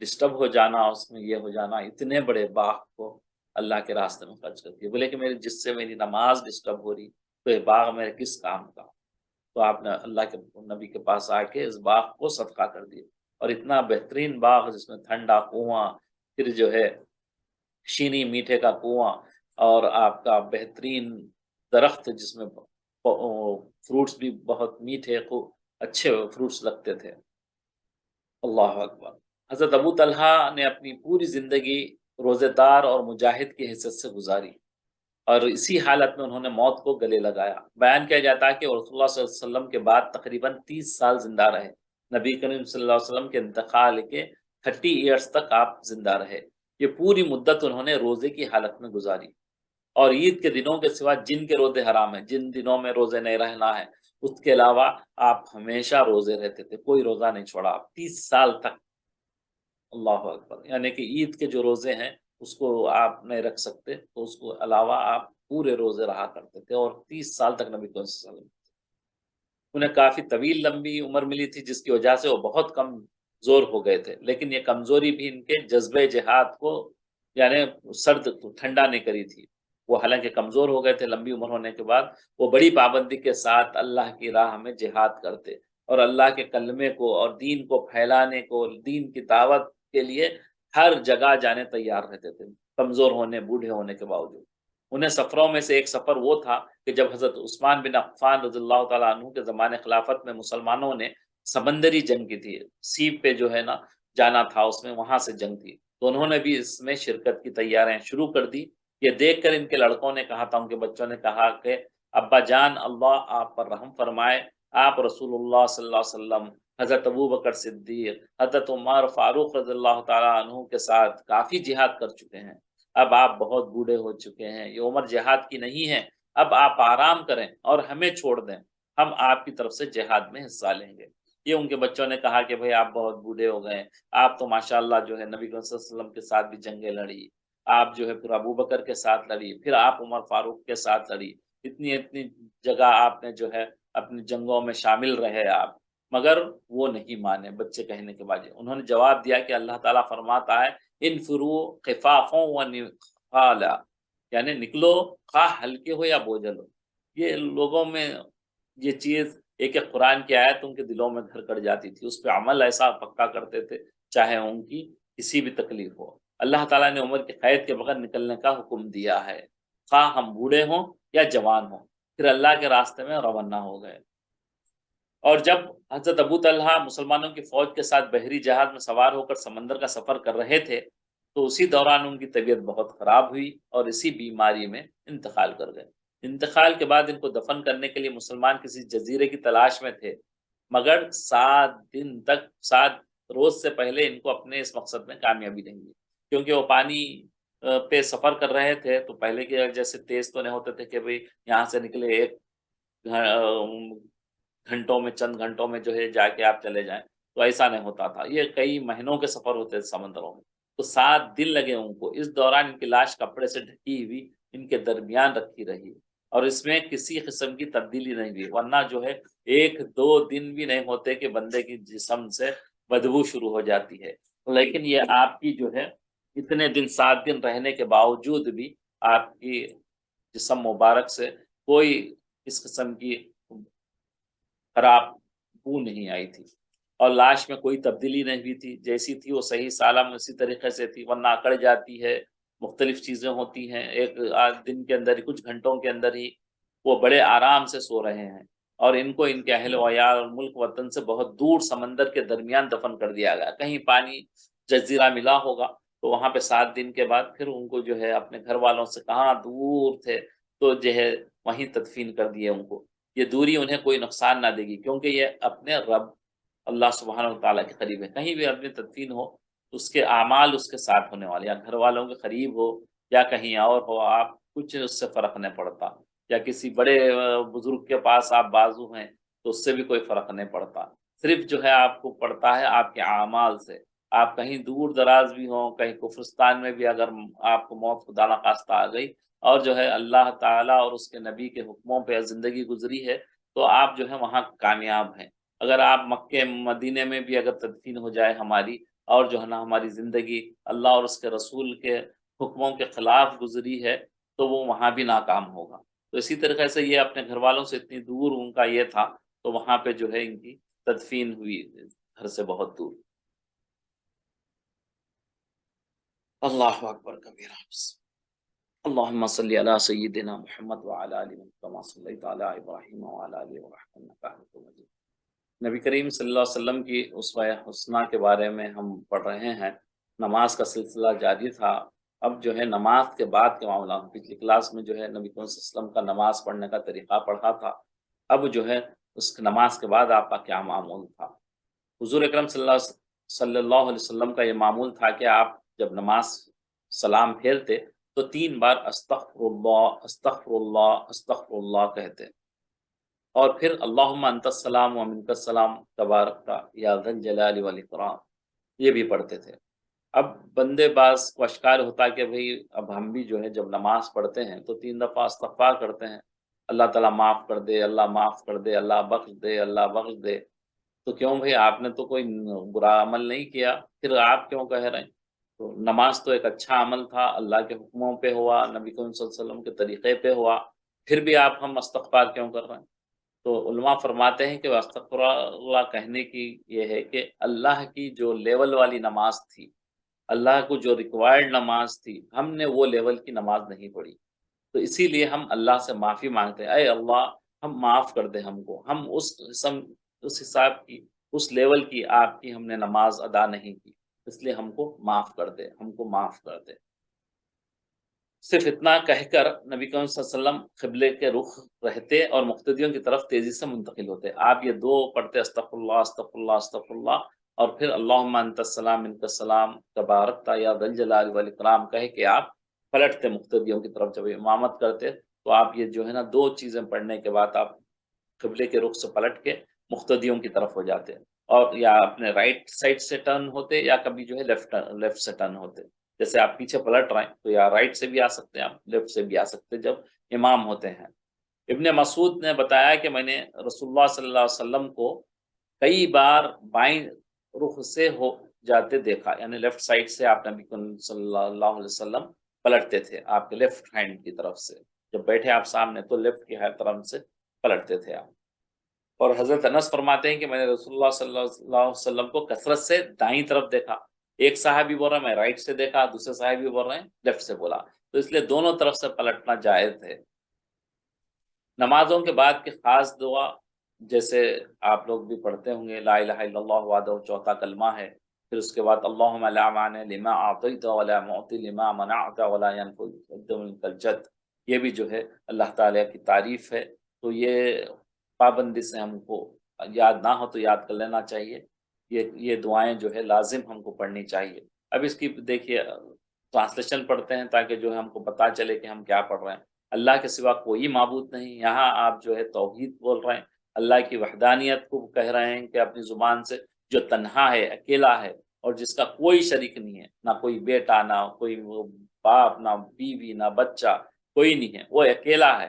ڈسٹرب ہو جانا، اس میں یہ ہو جانا، اتنے بڑے باغ کو اللہ کے راستے میں خرچ کر دیا۔ بولے کہ جس سے میری نماز ڈسٹرب ہو رہی تو یہ باغ میرے کس کام کا؟ تو آپ نے اللہ کے نبی کے پاس آ کے اس باغ کو صدقہ کر دیا، اور اتنا بہترین باغ جس میں ٹھنڈا کنواں، پھر جو ہے شینی میٹھے کا کنواں، اور آپ کا بہترین درخت جس میں فروٹس بھی بہت میٹھے اچھے فروٹس لگتے تھے۔ اللہ اکبر! حضرت ابو طلحہ نے اپنی پوری زندگی روزے دار اور مجاہد کی حیثیت سے گزاری، اور اسی حالت میں انہوں نے موت کو گلے لگایا۔ بیان کیا جاتا ہے کہ رسول اللہ صلی اللہ علیہ وسلم کے بعد تقریباً 30 سال زندہ رہے۔ نبی کریم صلی اللہ علیہ وسلم کے انتقال کے 30 ایئرس تک آپ زندہ رہے۔ یہ پوری مدت انہوں نے روزے کی حالت میں گزاری، اور عید کے دنوں کے سوا جن کے روزے حرام ہیں، جن دنوں میں روزے نہیں رہنا ہے، اس کے علاوہ آپ ہمیشہ روزے رہتے تھے، کوئی روزہ نہیں چھوڑا آپ 30 سال تک۔ اللہ اکبر! یعنی کہ عید کے جو روزے ہیں اس کو آپ نہیں رکھ سکتے، تو اس کو علاوہ آپ پورے روزے رہا کرتے تھے، اور 30 سال تک نبی صلی اللہ علیہ وسلم انہیں کافی طویل لمبی عمر ملی تھی، جس کی وجہ سے وہ بہت کم زور ہو گئے تھے، لیکن یہ کمزوری بھی ان کے جذبہ جہاد کو یعنی سرد ٹھنڈا نہیں کری تھی۔ وہ حالانکہ کمزور ہو گئے تھے لمبی عمر ہونے کے بعد، وہ بڑی پابندی کے ساتھ اللہ کی راہ میں جہاد کرتے، اور اللہ کے کلمے کو اور دین کو پھیلانے کو، دین کی دعوت کے لیے ہر جگہ جانے تیار رہتے تھے، کمزور ہونے بوڑھے ہونے کے باوجود۔ انہیں سفروں میں سے ایک سفر وہ تھا کہ جب حضرت عثمان بن عفان رضی اللہ تعالیٰ عنہ کے زمانے خلافت میں مسلمانوں نے سمندری جنگ کی تھی، سی پہ جو ہے نا جانا تھا، اس میں وہاں سے جنگ تھی، تو انہوں نے بھی اس میں شرکت کی تیاریاں شروع کر دی، یہ دیکھ کر ان کے لڑکوں نے کہا تھا، ان کے بچوں نے کہا کہ ابا جان اللہ آپ پر رحم فرمائے، آپ رسول اللہ صلی اللہ علیہ وسلم، حضرت ابوبکر صدیق، حضرت عمر فاروق رضی اللہ تعالیٰ عنہ کے ساتھ کافی جہاد کر چکے ہیں، اب آپ بہت بوڑھے ہو چکے ہیں، یہ عمر جہاد کی نہیں ہے، اب آپ آرام کریں اور ہمیں چھوڑ دیں، ہم آپ کی طرف سے جہاد میں حصہ لیں گے۔ یہ ان کے بچوں نے کہا کہ بھئی آپ بہت بوڑھے ہو گئے، آپ تو ماشاءاللہ جو ہے نبی کریم صلی اللہ علیہ وسلم کے ساتھ بھی جنگیں لڑی، آپ جو ہے پھر ابو بکر کے ساتھ لڑی، پھر آپ عمر فاروق کے ساتھ لڑی، اتنی اتنی جگہ آپ نے جو ہے اپنی جنگوں میں شامل رہے آپ، مگر وہ نہیں مانے بچے کہنے کے بعد۔ انہوں نے جواب دیا کہ اللہ تعالیٰ فرماتا ہے انفروا خفافا و نقالا، یعنی نکلو خواہ ہلکے ہو یا بوجھل ہو۔ یہ لوگوں میں یہ چیز ایک ایک قرآن کی آیت ان کے دلوں میں گھر کر جاتی تھی، اس پہ عمل ایسا پکا کرتے تھے چاہے ان کی کسی بھی تکلیف ہو۔ اللہ تعالیٰ نے عمر کی قید کے بغیر نکلنے کا حکم دیا ہے، خواہ ہم بوڑھے ہوں یا جوان ہوں، پھر اللہ کے راستے میں روانہ ہو گئے۔ اور جب حضرت ابو طلحہ مسلمانوں کی فوج کے ساتھ بحری جہاز میں سوار ہو کر سمندر کا سفر کر رہے تھے تو اسی دوران ان کی طبیعت بہت خراب ہوئی اور اسی بیماری میں انتقال کر گئے۔ انتقال کے بعد ان کو دفن کرنے کے لیے مسلمان کسی جزیرے کی تلاش میں تھے، مگر 7 دن تک 7 روز سے پہلے ان کو اپنے اس مقصد میں کامیابی نہیں ملی، کیونکہ وہ پانی پہ سفر کر رہے تھے تو پہلے کے جیسے تیز تو نہیں ہوتے تھے کہ بھئی یہاں سے نکلے ایک گھنٹوں میں چند گھنٹوں میں جو ہے جا کے آپ چلے جائیں، تو ایسا نہیں ہوتا تھا، یہ کئی مہینوں کے سفر ہوتے تھے سمندروں میں، تو 7 دن لگے ان کو۔ اس دوران ان کی لاش کپڑے سے ڈھکی ہوئی ان کے درمیان رکھی رہی اور اس میں کسی قسم کی تبدیلی نہیں ہوئی، ورنہ جو ہے 1-2 دن بھی نہیں ہوتے کہ بندے کی جسم سے بدبو شروع ہو جاتی ہے، لیکن یہ آپ کی جو ہے اتنے دن 7 دن رہنے کے باوجود بھی آپ کی جسم مبارک سے کوئی اس قسم کی خراب بو نہیں آئی تھی اور لاش میں کوئی تبدیلی نہیں ہوئی تھی، جیسی تھی وہ صحیح سالم اسی طریقے سے تھی، ورنہ اکڑ جاتی ہے، مختلف چیزیں ہوتی ہیں، ایک دن کے اندر ہی کچھ گھنٹوں کے اندر ہی وہ بڑے آرام سے سو رہے ہیں اور ان کو ان کے اہل و عیال اور ملک وطن سے بہت دور سمندر کے درمیان دفن کر دیا گیا، کہیں پانی جزیرہ ملا ہوگا تو وہاں پہ 7 دن کے بعد پھر ان کو جو ہے اپنے گھر والوں سے کہاں دور تھے تو جو ہے وہیں تدفین کر دیے ان کو۔ یہ دوری انہیں کوئی نقصان نہ دے گی کیونکہ یہ اپنے رب اللہ سبحانہ و تعالیٰ کے قریب ہے، کہیں بھی اپنی تدفین ہو اس کے اعمال اس کے ساتھ ہونے والے، یا گھر والوں کے قریب ہو یا کہیں اور ہو، آپ کچھ اس سے فرق نہیں پڑتا، یا کسی بڑے بزرگ کے پاس آپ بازو ہیں تو اس سے بھی کوئی فرق نہیں پڑتا، صرف جو ہے آپ کو پڑتا ہے آپ کے اعمال سے۔ آپ کہیں دور دراز بھی ہوں، کہیں کفرستان میں بھی اگر آپ کو موت خدا نخواستہ آ گئی اور جو ہے اللہ تعالیٰ اور اس کے نبی کے حکموں پہ زندگی گزری ہے تو آپ جو ہے وہاں کامیاب ہیں۔ اگر آپ مکے مدینے میں بھی اگر تدفین ہو جائے ہماری اور جو ہے نا ہماری زندگی اللہ اور اس کے رسول کے حکموں کے خلاف گزری ہے تو وہ وہاں بھی ناکام ہوگا۔ تو اسی طریقے سے یہ اپنے گھر والوں سے اتنی دور ان کا یہ تھا تو وہاں پہ جو ہے ان کی تدفین ہوئی گھر سے بہت دور۔ اللہ اکبر کبیرہ۔ اللهم صل على سيدنا محمد وعلى ال محمد كما صليت على ابراهيم وعلى ال ابراهيم انك حميد مجيد۔ نبی کریم صلی اللہ علیہ وسلم کی اسوہ حسنہ کے بارے میں ہم پڑھ رہے ہیں، نماز کا سلسلہ جاری تھا۔ اب جو ہے نماز کے بعد کے معاملات، پچھلی کلاس میں جو ہے نبی کریم صلی اللہ علیہ وسلم کا نماز پڑھنے کا طریقہ پڑھا تھا، اب جو ہے اس نماز کے بعد آپ کا کیا معمول تھا۔ حضور اکرم صلی اللہ علیہ وسلم کا یہ معمول تھا کہ آپ جب نماز سلام پھیرتے تو 3 بار استغفر اللہ استغفر اللہ استغفر اللہ کہتے اور پھر اللہم انت السلام و منک السلام تبارک یا ذا الجلال والاکرام یہ بھی پڑھتے تھے۔ اب بندے باز کو اشکال ہوتا کہ بھئی اب ہم بھی جو ہے جب نماز پڑھتے ہیں تو 3 دفعہ استغفار کرتے ہیں، اللہ تعالیٰ معاف کر دے، اللہ معاف کر دے، اللہ بخش دے، اللہ بخش دے، تو کیوں بھئی آپ نے تو کوئی برا عمل نہیں کیا، پھر آپ کیوں کہہ رہے ہیں؟ تو نماز تو ایک اچھا عمل تھا، اللہ کے حکموں پہ ہوا، نبی کریم صلی اللہ علیہ وسلم کے طریقے پہ ہوا، پھر بھی آپ ہم استغفار کیوں کر رہے ہیں؟ تو علماء فرماتے ہیں کہ استغفر اللہ کہنے کی یہ ہے کہ اللہ کی جو لیول والی نماز تھی، اللہ کو جو ریکوائرڈ نماز تھی، ہم نے وہ لیول کی نماز نہیں پڑھی، تو اسی لیے ہم اللہ سے معافی مانگتے ہیں، اے اللہ ہم معاف کر دے ہم کو، ہم اس حساب کی اس لیول کی آپ کی ہم نے نماز ادا نہیں کی، اس لیے ہم کو معاف کر دے، ہم کو معاف کر دے۔ صرف اتنا کہہ کر نبی کریم صلی اللہ علیہ وسلم قبلے کے رخ رہتے اور مقتدیوں کی طرف تیزی سے منتقل ہوتے. آپ یہ دو پڑھتے استغفر اللہ استغفر اللہ استغفر اللہ، اور پھر اللہم انت السلام منک السلام تبارکت یا ذا الجلال والاکرام کہہ کے آپ پلٹتے مقتدیوں کی طرف. جب امامت کرتے تو آپ یہ جو ہے نا دو چیزیں پڑھنے کے بعد آپ قبلے کے رخ سے پلٹ کے مقتدیوں کی طرف ہو جاتے، اور یا اپنے رائٹ سائڈ سے ٹرن ہوتے یا کبھی جو ہے لیفٹ سے ٹرن ہوتے. جیسے آپ پیچھے پلٹ رہے ہیں تو یا رائٹ سے بھی آ سکتے ہیں، آپ لیفٹ سے بھی آ سکتے ہیں جب امام ہوتے ہیں. ابن مسعود نے بتایا کہ میں نے رسول اللہ صلی اللہ علیہ وسلم کو کئی بار بائیں رخ سے ہو جاتے دیکھا، یعنی لیفٹ سائڈ سے آپ نبی صلی اللہ علیہ وسلم پلٹتے تھے آپ کے لیفٹ ہینڈ کی طرف سے. جب بیٹھے آپ سامنے تو لیفٹ کی طرف سے پلٹتے تھے آپ. اور حضرت انس فرماتے ہیں کہ میں نے رسول اللہ صلی اللہ علیہ وسلم کو کثرت سے دائیں طرف دیکھا. ایک صحابی بول رہا ہے میں رائٹ سے دیکھا، دوسرے صحابی بول رہے ہیں لیفٹ سے بولا، تو اس لیے دونوں طرف سے پلٹنا جائز ہے. نمازوں کے بعد کی خاص دعا جیسے آپ لوگ بھی پڑھتے ہوں گے لا الہ الا اللہ وحدہ، چوتھا کلمہ ہے. پھر اس کے بعد اللہم لا مانع لما اعطیت ولا معطی لما منعت ولا ينفع الجد منک الجد، یہ بھی جو ہے اللہ تعالیٰ کی تعریف ہے. تو یہ پابندی سے ہم کو یاد نہ ہو تو یاد کر لینا چاہیے. یہ دعائیں جو ہے لازم ہم کو پڑھنی چاہیے. اب اس کی دیکھیے ٹرانسلیشن پڑھتے ہیں تاکہ جو ہے ہم کو پتہ چلے کہ ہم کیا پڑھ رہے ہیں. اللہ کے سوا کوئی معبود نہیں، یہاں آپ جو ہے توحید بول رہے ہیں، اللہ کی وحدانیت کو کہہ رہے ہیں کہ اپنی زبان سے، جو تنہا ہے اکیلا ہے اور جس کا کوئی شریک نہیں ہے، نہ کوئی بیٹا نہ کوئی باپ نہ بیوی نہ بچہ، کوئی نہیں ہے، وہ اکیلا ہے،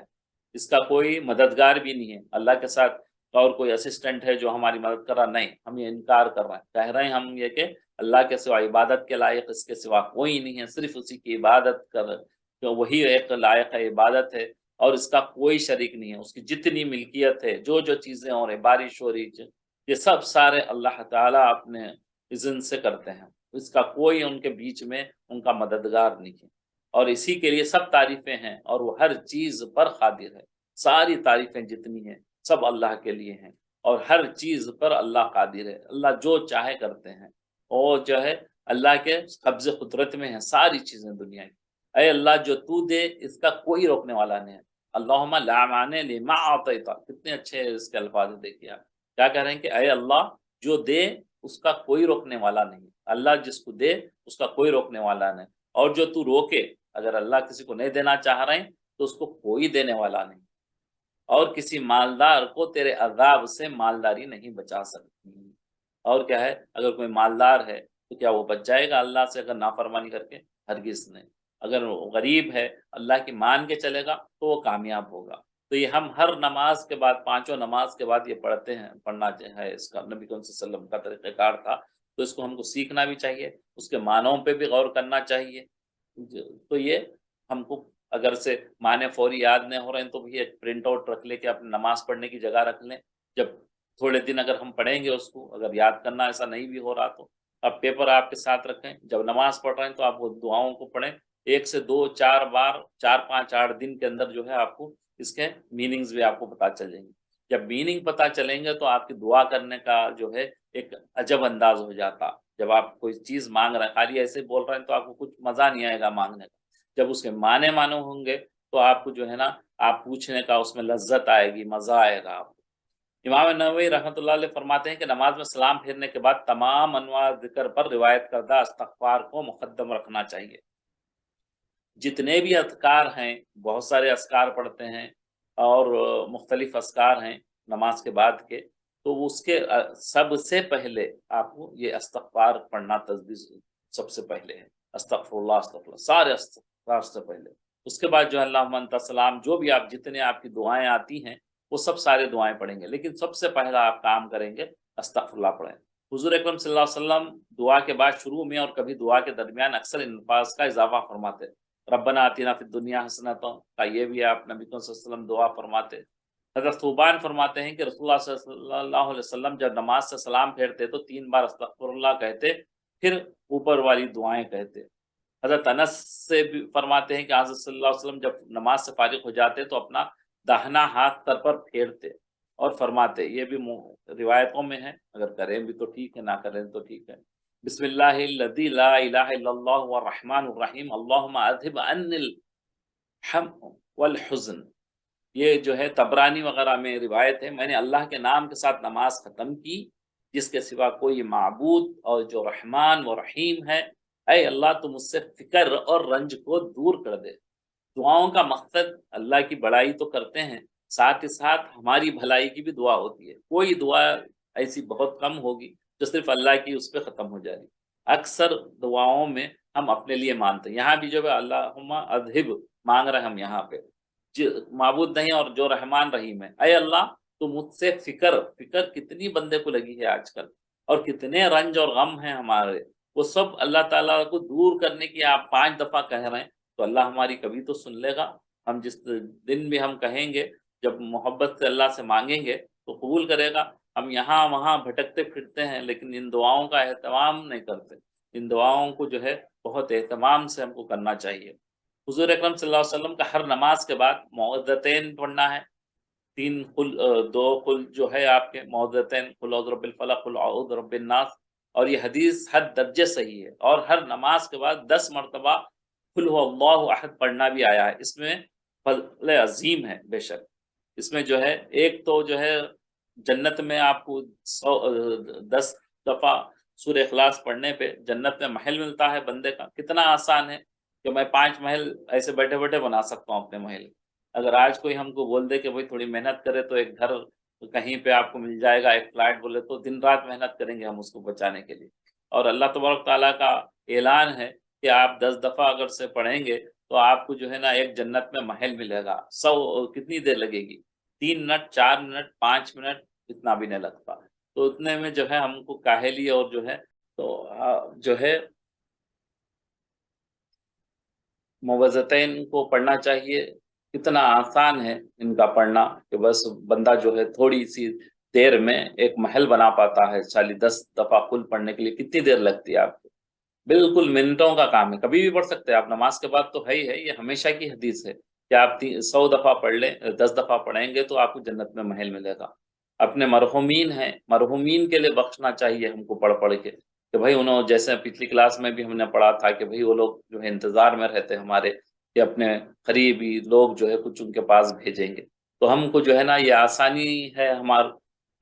اس کا کوئی مددگار بھی نہیں ہے. اللہ کے ساتھ اور کوئی اسسٹنٹ ہے جو ہماری مدد کر رہا، نہیں، ہم یہ انکار کر رہے ہیں. کہہ رہے ہیں ہم یہ کہ اللہ کے سوا عبادت کے لائق اس کے سوا کوئی نہیں ہے، صرف اسی کی عبادت کر، تو وہی ایک لائق عبادت ہے اور اس کا کوئی شریک نہیں ہے. اس کی جتنی ملکیت ہے، جو چیزیں ہو رہی، بارش ہو رہی، یہ سب سارے اللہ تعالیٰ اپنے اذن سے کرتے ہیں. اس کا کوئی ان کے بیچ میں ان کا مددگار نہیں ہے، اور اسی کے لیے سب تعریفیں ہیں اور وہ ہر چیز پر قادر ہے. ساری تعریفیں جتنی ہیں سب اللہ کے لیے ہیں اور ہر چیز پر اللہ قادر ہے. اللہ جو چاہے کرتے ہیں، اور جو ہے اللہ کے قبض قدرت میں ہیں ساری چیزیں دنیا کی. اے اللہ جو تو دے اس کا کوئی روکنے والا نہیں ہے. اللہم لا مانع لما اعطیت، کتنے اچھے اس کے الفاظ دیکھیے آپ کیا کہہ رہے ہیں کہ اے اللہ جو دے اس کا کوئی روکنے والا نہیں. اللہ جس کو دے اس کا کوئی روکنے والا نہیں، اور جو تو روکے، اگر اللہ کسی کو نہیں دینا چاہ رہے ہیں تو اس کو کوئی دینے والا نہیں، اور کسی مالدار کو تیرے عذاب سے مالداری نہیں بچا سکتی. اور کیا ہے، اگر کوئی مالدار ہے تو کیا وہ بچ جائے گا اللہ سے اگر نافرمانی کر کے؟ ہرگز نہیں. اگر وہ غریب ہے اللہ کی مان کے چلے گا تو وہ کامیاب ہوگا. تو یہ ہم ہر نماز کے بعد، پانچوں نماز کے بعد یہ پڑھتے ہیں، پڑھنا ہے. اس کا نبی صلی اللہ علیہ وسلم کا طریقہ کار تھا، تو اس کو ہم کو سیکھنا بھی چاہیے، اس کے معنوں پہ بھی غور کرنا چاہیے. تو یہ ہم کو اگر سے معنی فوری یاد نہیں ہو رہے ہیں تو بھی ایک پرنٹ آؤٹ رکھ لے کے اپنے نماز پڑھنے کی جگہ رکھ لیں. جب تھوڑے دن اگر ہم پڑھیں گے اس کو، اگر یاد کرنا ایسا نہیں بھی ہو رہا تو اب پیپر آپ کے ساتھ رکھیں. جب نماز پڑھ رہے ہیں تو آپ وہ دعاؤں کو پڑھیں، 1 سے 2 4 بار، 4 5 8 دن کے اندر جو ہے آپ کو اس کے میننگز بھی آپ کو پتہ چل جائیں گے. جب میننگ پتہ چلیں گے تو آپ کی دعا کرنے کا جو ہے ایک عجب انداز ہو جاتا. جب آپ کوئی چیز مانگ رہے ہیں، خالی ایسے بول رہے ہیں تو آپ کو کچھ مزہ نہیں آئے گا مانگنے کا. جب اس کے معنی معلوم ہوں گے تو آپ کو جو ہے نا آپ پوچھنے کا اس میں لذت آئے گی، مزہ آئے گا آپ کو. امام نووی رحمۃ اللہ علیہ فرماتے ہیں کہ نماز میں سلام پھیرنے کے بعد تمام انواع ذکر پر روایت کردہ استغفار کو مقدم رکھنا چاہیے. جتنے بھی اذکار ہیں، بہت سارے اذکار پڑھتے ہیں اور مختلف اذکار ہیں نماز کے بعد کے، تو اس کے سب سے پہلے آپ کو یہ استغفار پڑھنا تجویز سب سے پہلے ہے. استغفر اللہ استغفر اللہ، سارے استغفار سے پہلے. اس کے بعد جو ہے اللہم انت السلام، جو بھی آپ جتنے آپ کی دعائیں آتی ہیں وہ سب سارے دعائیں پڑھیں گے، لیکن سب سے پہلا آپ کام کریں گے استغفر اللہ پڑھیں. حضور اکرم صلی اللہ علیہ وسلم دعا کے بعد شروع میں اور کبھی دعا کے درمیان اکثر ان الفاظ کا اضافہ فرماتے. ربنا آتنا فی الدنیا حسنۃ کا یہ بھی آپ نبی صلی اللہ علیہ وسلم دعا فرماتے. حضرت ثوبان فرماتے ہیں کہ رسول اللہ صلی اللہ علیہ وسلم جب نماز سے سلام پھیرتے تو 3 بار استغفر اللہ کہتے، پھر اوپر والی دعائیں کہتے. حضرت انس سے بھی فرماتے ہیں کہ حضرت صلی اللہ علیہ وسلم جب نماز سے فارغ ہو جاتے تو اپنا داہنا ہاتھ سر پر پھیرتے اور فرماتے، یہ بھی روایتوں میں ہے، اگر کریں بھی تو ٹھیک ہے، نہ کریں تو ٹھیک ہے. بسم اللہ الذی لا الہ الا اللہ الرحمن الرحیم اللہم اذھب عنی ہم والحزن، یہ جو ہے تبرانی وغیرہ میں روایت ہے، میں نے اللہ کے نام کے ساتھ نماز ختم کی جس کے سوا کوئی معبود اور جو رحمان و رحیم ہے، اے اللہ تو مجھ سے فکر اور رنج کو دور کر دے۔ دعاؤں کا مقصد اللہ کی بڑائی تو کرتے ہیں، ساتھ ہی ساتھ ہماری بھلائی کی بھی دعا ہوتی ہے۔ کوئی دعا ایسی بہت کم ہوگی جو صرف اللہ کی اس پہ ختم ہو جائے گی۔ اکثر دعاؤں میں ہم اپنے لیے مانتے ہیں، یہاں بھی جو ہے اللہم اذہب مانگ رہے ہیں ہم یہاں پہ، معبود نہیں اور جو رحمان رحیم ہے، اے اللہ تو مجھ سے فکر کتنی بندے کو لگی ہے آج کل، اور کتنے رنج اور غم ہیں ہمارے، وہ سب اللہ تعالیٰ کو دور کرنے کی آپ 5 دفعہ کہہ رہے ہیں، تو اللہ ہماری کبھی تو سن لے گا۔ ہم جس دن بھی ہم کہیں گے، جب محبت سے اللہ سے مانگیں گے تو قبول کرے گا۔ ہم یہاں وہاں بھٹکتے پھرتے ہیں لیکن ان دعاؤں کا اہتمام نہیں کرتے، ان دعاؤں کو جو ہے بہت اہتمام سے ہم کو کرنا چاہیے۔ حضور اکرم صلی اللہ علیہ وسلم کا ہر نماز کے بعد معوذتین پڑھنا ہے، دو قل جو ہے آپ کے معوذتین، قل اعوذ برب الفلق، قل اعوذ برب الناس، اور یہ حدیث حد درجے صحیح ہے، اور ہر نماز کے بعد 10 مرتبہ قل هو اللہ احد پڑھنا بھی آیا ہے۔ اس میں فضل عظیم ہے بے شک، اس میں جو ہے ایک تو جو ہے جنت میں آپ کو 10 دفعہ سورہ اخلاص پڑھنے پہ جنت میں محل ملتا ہے بندے کا، کتنا آسان ہے کہ میں 5 محل ایسے بیٹھے بیٹھے بنا سکتا ہوں اپنے محل۔ اگر آج کوئی ہم کو بول دے کہ بھائی تھوڑی محنت کرے تو ایک گھر کہیں پہ آپ کو مل جائے گا، ایک فلیٹ بولے، تو دن رات محنت کریں گے ہم اس کو بچانے کے لیے۔ اور اللہ تبارک تعالیٰ کا اعلان ہے کہ آپ 10 دفعہ اگر سے پڑھیں گے تو آپ کو جو ہے نا ایک جنت میں محل ملے گا۔ کتنی دیر لگے گی؟ 3 منٹ، 4 منٹ، 5 منٹ، اتنا بھی نہیں لگتا۔ تو اتنے میں جو ہے ہم کو کاہلی اور جو ہے تو جو ہے موعظتین کو پڑھنا چاہیے۔ کتنا آسان ہے ان کا پڑھنا کہ بس بندہ جو ہے تھوڑی سی دیر میں ایک محل بنا پاتا ہے۔ 10 دفعہ کل پڑھنے کے لیے کتنی دیر لگتی ہے آپ کو؟ بالکل منٹوں کا کام ہے، کبھی بھی پڑھ سکتے ہیں آپ، نماز کے بعد تو ہے ہی ہے، یہ ہمیشہ کی حدیث ہے کہ آپ 100 دفعہ پڑھ لیں، 10 دفعہ پڑھیں گے تو آپ کو جنت میں محل ملے گا۔ اپنے مرحومین ہیں، مرحومین کے لیے بخشنا چاہیے ہم کو پڑھ پڑھ کے، کہ بھائی انہوں جیسے پچھلی کلاس میں بھی ہم نے پڑھا تھا کہ بھائی وہ لوگ جو ہے انتظار میں رہتے ہیں ہمارے کہ اپنے قریبی لوگ جو ہے کچھ ان کے پاس بھیجیں گے، تو ہم کو جو ہے نا یہ آسانی ہے ہمارے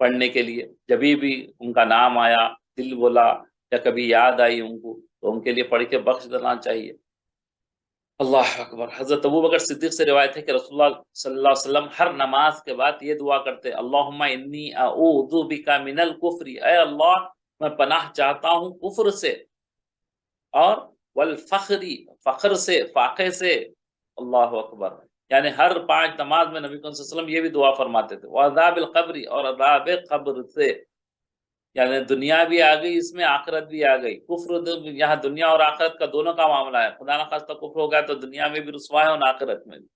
پڑھنے کے لیے، جبھی بھی ان کا نام آیا، دل بولا یا کبھی یاد آئی ان کو، تو ان کے لیے پڑھ کے بخش دینا چاہیے۔ اللہ اکبر۔ حضرت ابوبکر صدیق سے روایت ہے کہ رسول اللہ صلی اللہ علیہ وسلم ہر نماز کے بعد یہ دعا کرتے، اللہم انی اعوذ بک من الکفر، اے اللہ میں پناہ چاہتا ہوں کفر سے، اور والفخری، فخر سے، فاقے سے، اللہ اکبر۔ یعنی ہر 5 نماز میں نبی کریم صلی اللہ علیہ وسلم یہ بھی دعا فرماتے تھے، وعذاب القبر، اور عذاب قبر سے، یعنی دنیا بھی آ گئی اس میں، آخرت بھی آ گئی۔ یہاں دنیا اور آخرت کا دونوں کا معاملہ ہے، خدا نہ خواستہ کفر ہو گیا تو دنیا میں بھی رسوا ہے اور آخرت میں بھی۔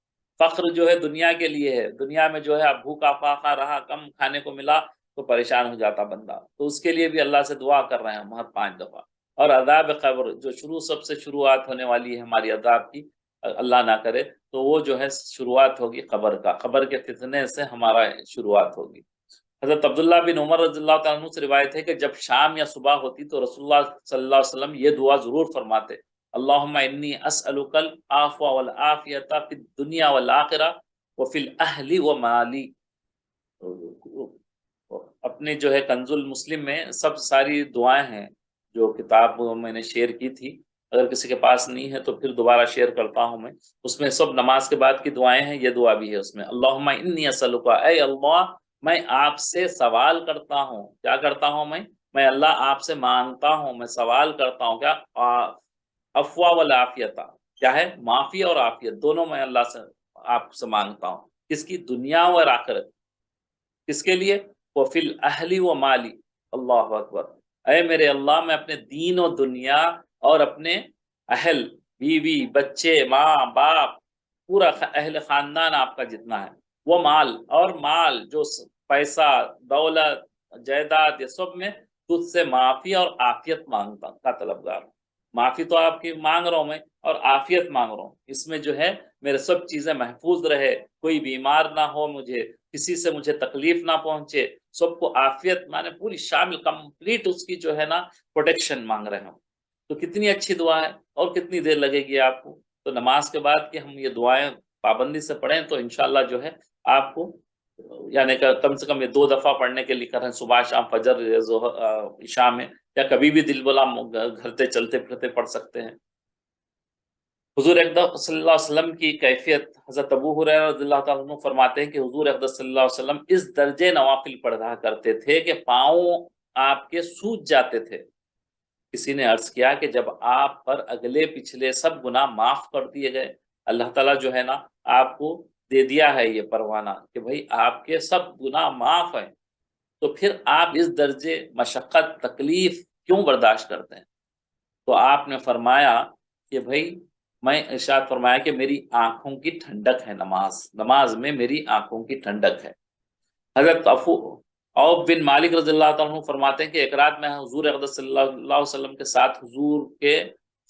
فخر جو ہے دنیا کے لیے ہے، دنیا میں جو ہے اب بھوکا فاقا رہا، کم کھانے کو ملا تو پریشان ہو جاتا بندہ، تو اس کے لیے بھی اللہ سے دعا کر رہے ہیں ہم ہر 5 دفعہ۔ اور عذاب قبر جو سب سے شروعات ہونے والی ہے ہماری عذاب کی، اللہ نہ کرے، تو وہ جو ہے شروعات ہوگی قبر کا، قبر کے فتنے سے ہمارا شروعات ہوگی۔ حضرت عبداللہ بن عمر رضی اللہ تعالیٰ عنہ سے روایت ہے کہ جب شام یا صبح ہوتی تو رسول اللہ صلی اللہ علیہ وسلم یہ دعا ضرور فرماتے، اللہم انی اسألک العفو والعافیۃ فی الدنیا والآخرہ وفی الاہل ومالی۔ اپنے جو ہے کنز المسلم میں سب ساری دعائیں ہیں، جو کتاب میں نے شیئر کی تھی، اگر کسی کے پاس نہیں ہے تو پھر دوبارہ شیئر کرتا ہوں میں، اس میں سب نماز کے بعد کی دعائیں ہیں، یہ دعا بھی ہے اس میں، اللہم انی اسألک، اے اللہ میں آپ سے سوال کرتا ہوں، کیا کرتا ہوں میں اللہ آپ سے مانگتا ہوں، میں سوال کرتا ہوں، کیا؟ افوا والعافیت، کیا ہے؟ معافی اور عافیت دونوں میں اللہ سے آپ سے مانگتا ہوں، کس کی؟ دنیا اور آخرت۔ کس کے لیے؟ وفی الاہل و مالی، اللہ اکبر۔ اے میرے اللہ میں اپنے دین و دنیا اور اپنے اہل، بیوی، بچے، ماں باپ، پورا اہل خاندان آپ کا جتنا ہے، وہ مال، اور مال جو پیسہ، دولت، جائیداد، یہ سب میں تجھ سے معافی اور عافیت مانگتا کا طلبگار ہوں۔ معافی تو آپ کی مانگ رہا ہوں میں، اور عافیت مانگ رہا ہوں، اس میں جو ہے میرے سب چیزیں محفوظ رہے، کوئی بیمار نہ ہو، مجھے کسی سے مجھے تکلیف نہ پہنچے، سب کو عافیت مانے پوری شامل کمپلیٹ اس کی جو ہے نا پروٹیکشن مانگ رہے ہوں۔ تو کتنی اچھی دعا ہے، اور کتنی دیر لگے گی آپ کو؟ تو نماز کے بعد کہ ہم یہ دعائیں پابندی سے پڑھیں تو انشاءاللہ جو ہے آپ کو یعنی کہ کم سے کم یہ 2 دفعہ پڑھنے کے لیے کریں، صبح شام فجر عشاء میں، یا کبھی بھی دل بولا گھرتے چلتے پھرتے پڑھ سکتے ہیں۔ حضور اقدس صلی اللہ علیہ وسلم کی کیفیت حضرت ابو ہریرہ رضی اللہ تعالیٰ عنہ فرماتے ہیں کہ حضور اقدس صلی اللہ علیہ وسلم اس درجے نوافل پڑھا کرتے تھے کہ پاؤں آپ کے سوج جاتے تھے۔ کسی نے عرض کیا کہ جب آپ پر اگلے پچھلے سب گناہ معاف کر دیے گئے، اللہ تعالیٰ جو ہے نا آپ کو دے دیا ہے یہ پروانہ کہ بھائی آپ کے سب گناہ معاف ہیں، تو پھر آپ اس درجے مشقت تکلیف کیوں برداشت کرتے ہیں؟ تو آپ نے فرمایا کہ بھائی میں ارشاد فرمایا کہ میری آنکھوں کی ٹھنڈک ہے نماز میں میری آنکھوں کی ٹھنڈک ہے۔ حضرت عوف بن مالک رضی اللہ تعالیٰ عنہ فرماتے ہیں کہ ایک رات میں حضور اقدس صلی اللہ علیہ وسلم کے ساتھ حضور کے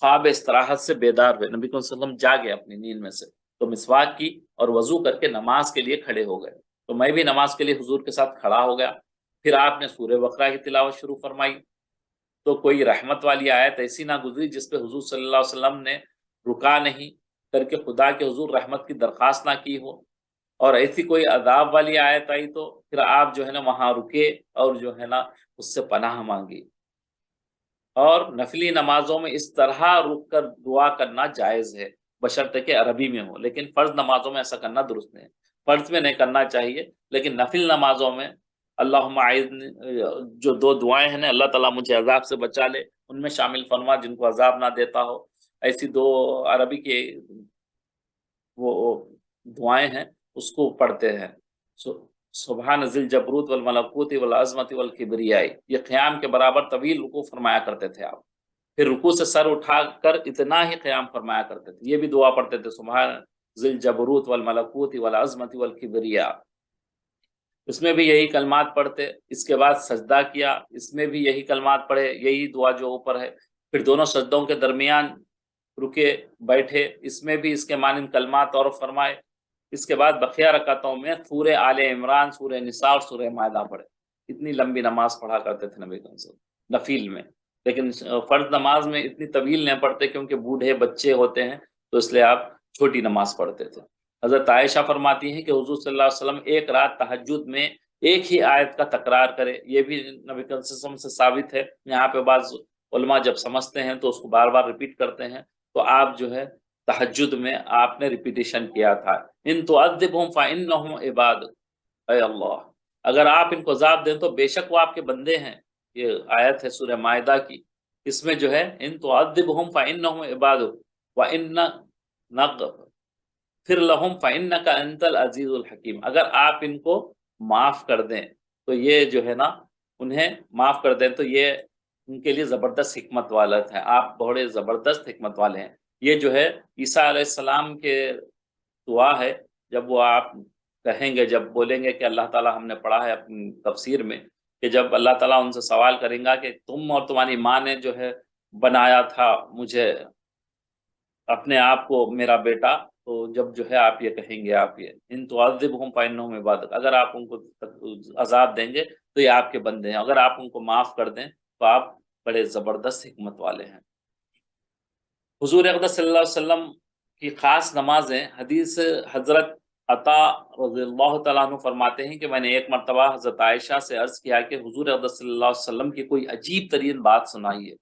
خواب استراحت سے بیدار ہوئے، نبی صلی اللہ علیہ وسلم جاگے اپنی نیند میں سے، تو مسواک کی اور وضو کر کے نماز کے لیے کھڑے ہو گئے، تو میں بھی نماز کے لیے حضور کے ساتھ کھڑا ہو گیا۔ پھر آپ نے سورہ بقرہ کی تلاوت شروع فرمائی، تو کوئی رحمت والی آیت ایسی نہ گزری جس پہ حضور صلی اللہ علیہ وسلم نے رکا نہیں کر کے خدا کے حضور رحمت کی درخواست نہ کی ہو، اور ایسی کوئی عذاب والی آیت آئی تو پھر آپ جو ہے نا وہاں رکے اور جو ہے نا اس سے پناہ مانگی۔ اور نفلی نمازوں میں اس طرح رک کر دعا کرنا جائز ہے بشرطے کہ عربی میں ہو، لیکن فرض نمازوں میں ایسا کرنا درست نہیں ہے، فرض میں نہیں کرنا چاہیے، لیکن نفل نمازوں میں اللہم اعذنی جو 2 دعائیں ہیں نا، اللہ تعالیٰ مجھے عذاب سے بچا لے، ان میں شامل فرما جن کو عذاب نہ دیتا ہو، ایسی 2 عربی کے وہ دعائیں ہیں اس کو پڑھتے ہیں۔ سبحان ذی الجبروت والملکوت والعظمت والکبریاء، یہ قیام کے برابر طویل رکوع فرمایا کرتے تھے آپ، پھر رکوع سے سر اٹھا کر اتنا ہی قیام فرمایا کرتے تھے، یہ بھی دعا پڑھتے تھے سبحان ذی الجبروت والملکوت والعظمت والکبریاء، اس میں بھی یہی کلمات پڑھتے، اس کے بعد سجدہ کیا، اس میں بھی یہی کلمات پڑھے، یہی دعا جو اوپر ہے، پھر دونوں سجدوں کے درمیان رکے بیٹھے، اس میں بھی اس کے مانند کلمات اور فرمائے، اس کے بعد بقیہ رکعتوں میں سورہ آل عمران، سورہ نساء اور سورہ مائدہ پڑھے۔ اتنی لمبی نماز پڑھا کرتے تھے نبی صلی اللہ علیہ وسلم نفیل میں، لیکن فرض نماز میں اتنی طویل نہیں پڑھتے کیونکہ بوڑھے بچے ہوتے ہیں، تو اس لیے آپ چھوٹی نماز پڑھتے تھے۔ حضرت عائشہ فرماتی ہیں کہ حضور صلی اللہ علیہ وسلم ایک رات تہجد میں ایک ہی آیت کا تکرار کرے، یہ بھی نبی صلی اللہ علیہ وسلم سے ثابت ہے۔ یہاں پہ بعض علماء جب سمجھتے ہیں تو اس کو بار بار ریپیٹ کرتے ہیں، تو آپ جو ہے تہجد میں آپ نے ریپیٹیشن کیا تھا، ان تعذبہم فانہم عباد، اے اللہ اگر آپ ان کو عذاب دیں تو بے شک وہ آپ کے بندے ہیں، یہ آیت ہے سورہ مائدہ کی، اس میں جو ہے ان تعذبہم فانہم عباد وان نغفر لہم فانک انت العزیز الحکیم، اگر آپ ان کو معاف کر دیں تو یہ جو ہے نا انہیں معاف کر دیں تو یہ ان کے لیے زبردست حکمت والا ہے، آپ بڑے زبردست حکمت والے ہیں۔ یہ جو ہے عیسیٰ علیہ السلام کے دعا ہے، جب وہ آپ کہیں گے، جب بولیں گے کہ اللہ تعالیٰ ہم نے پڑھا ہے اپنی تفسیر میں کہ جب اللہ تعالیٰ ان سے سوال کریں گا کہ تم اور تمہاری ماں نے جو ہے بنایا تھا مجھے اپنے آپ کو میرا بیٹا، تو جب جو ہے آپ یہ کہیں گے، آپ یہ ان تعذبہم فانہم عبادک، اگر آپ ان کو عذاب دیں گے تو یہ آپ کے بندے ہیں، اگر آپ ان کو معاف کر دیں تو آپ بڑے زبردست حکمت والے ہیں۔ حضور اقدس صلی اللہ علیہ وسلم کی خاص نمازیں، حدیث حضرت عطا رضی اللہ تعالیٰ عنہ فرماتے ہیں کہ میں نے ایک مرتبہ حضرت عائشہ سے عرض کیا کہ حضور اقدس صلی اللہ علیہ وسلم کی کوئی عجیب ترین بات سنائی ہے۔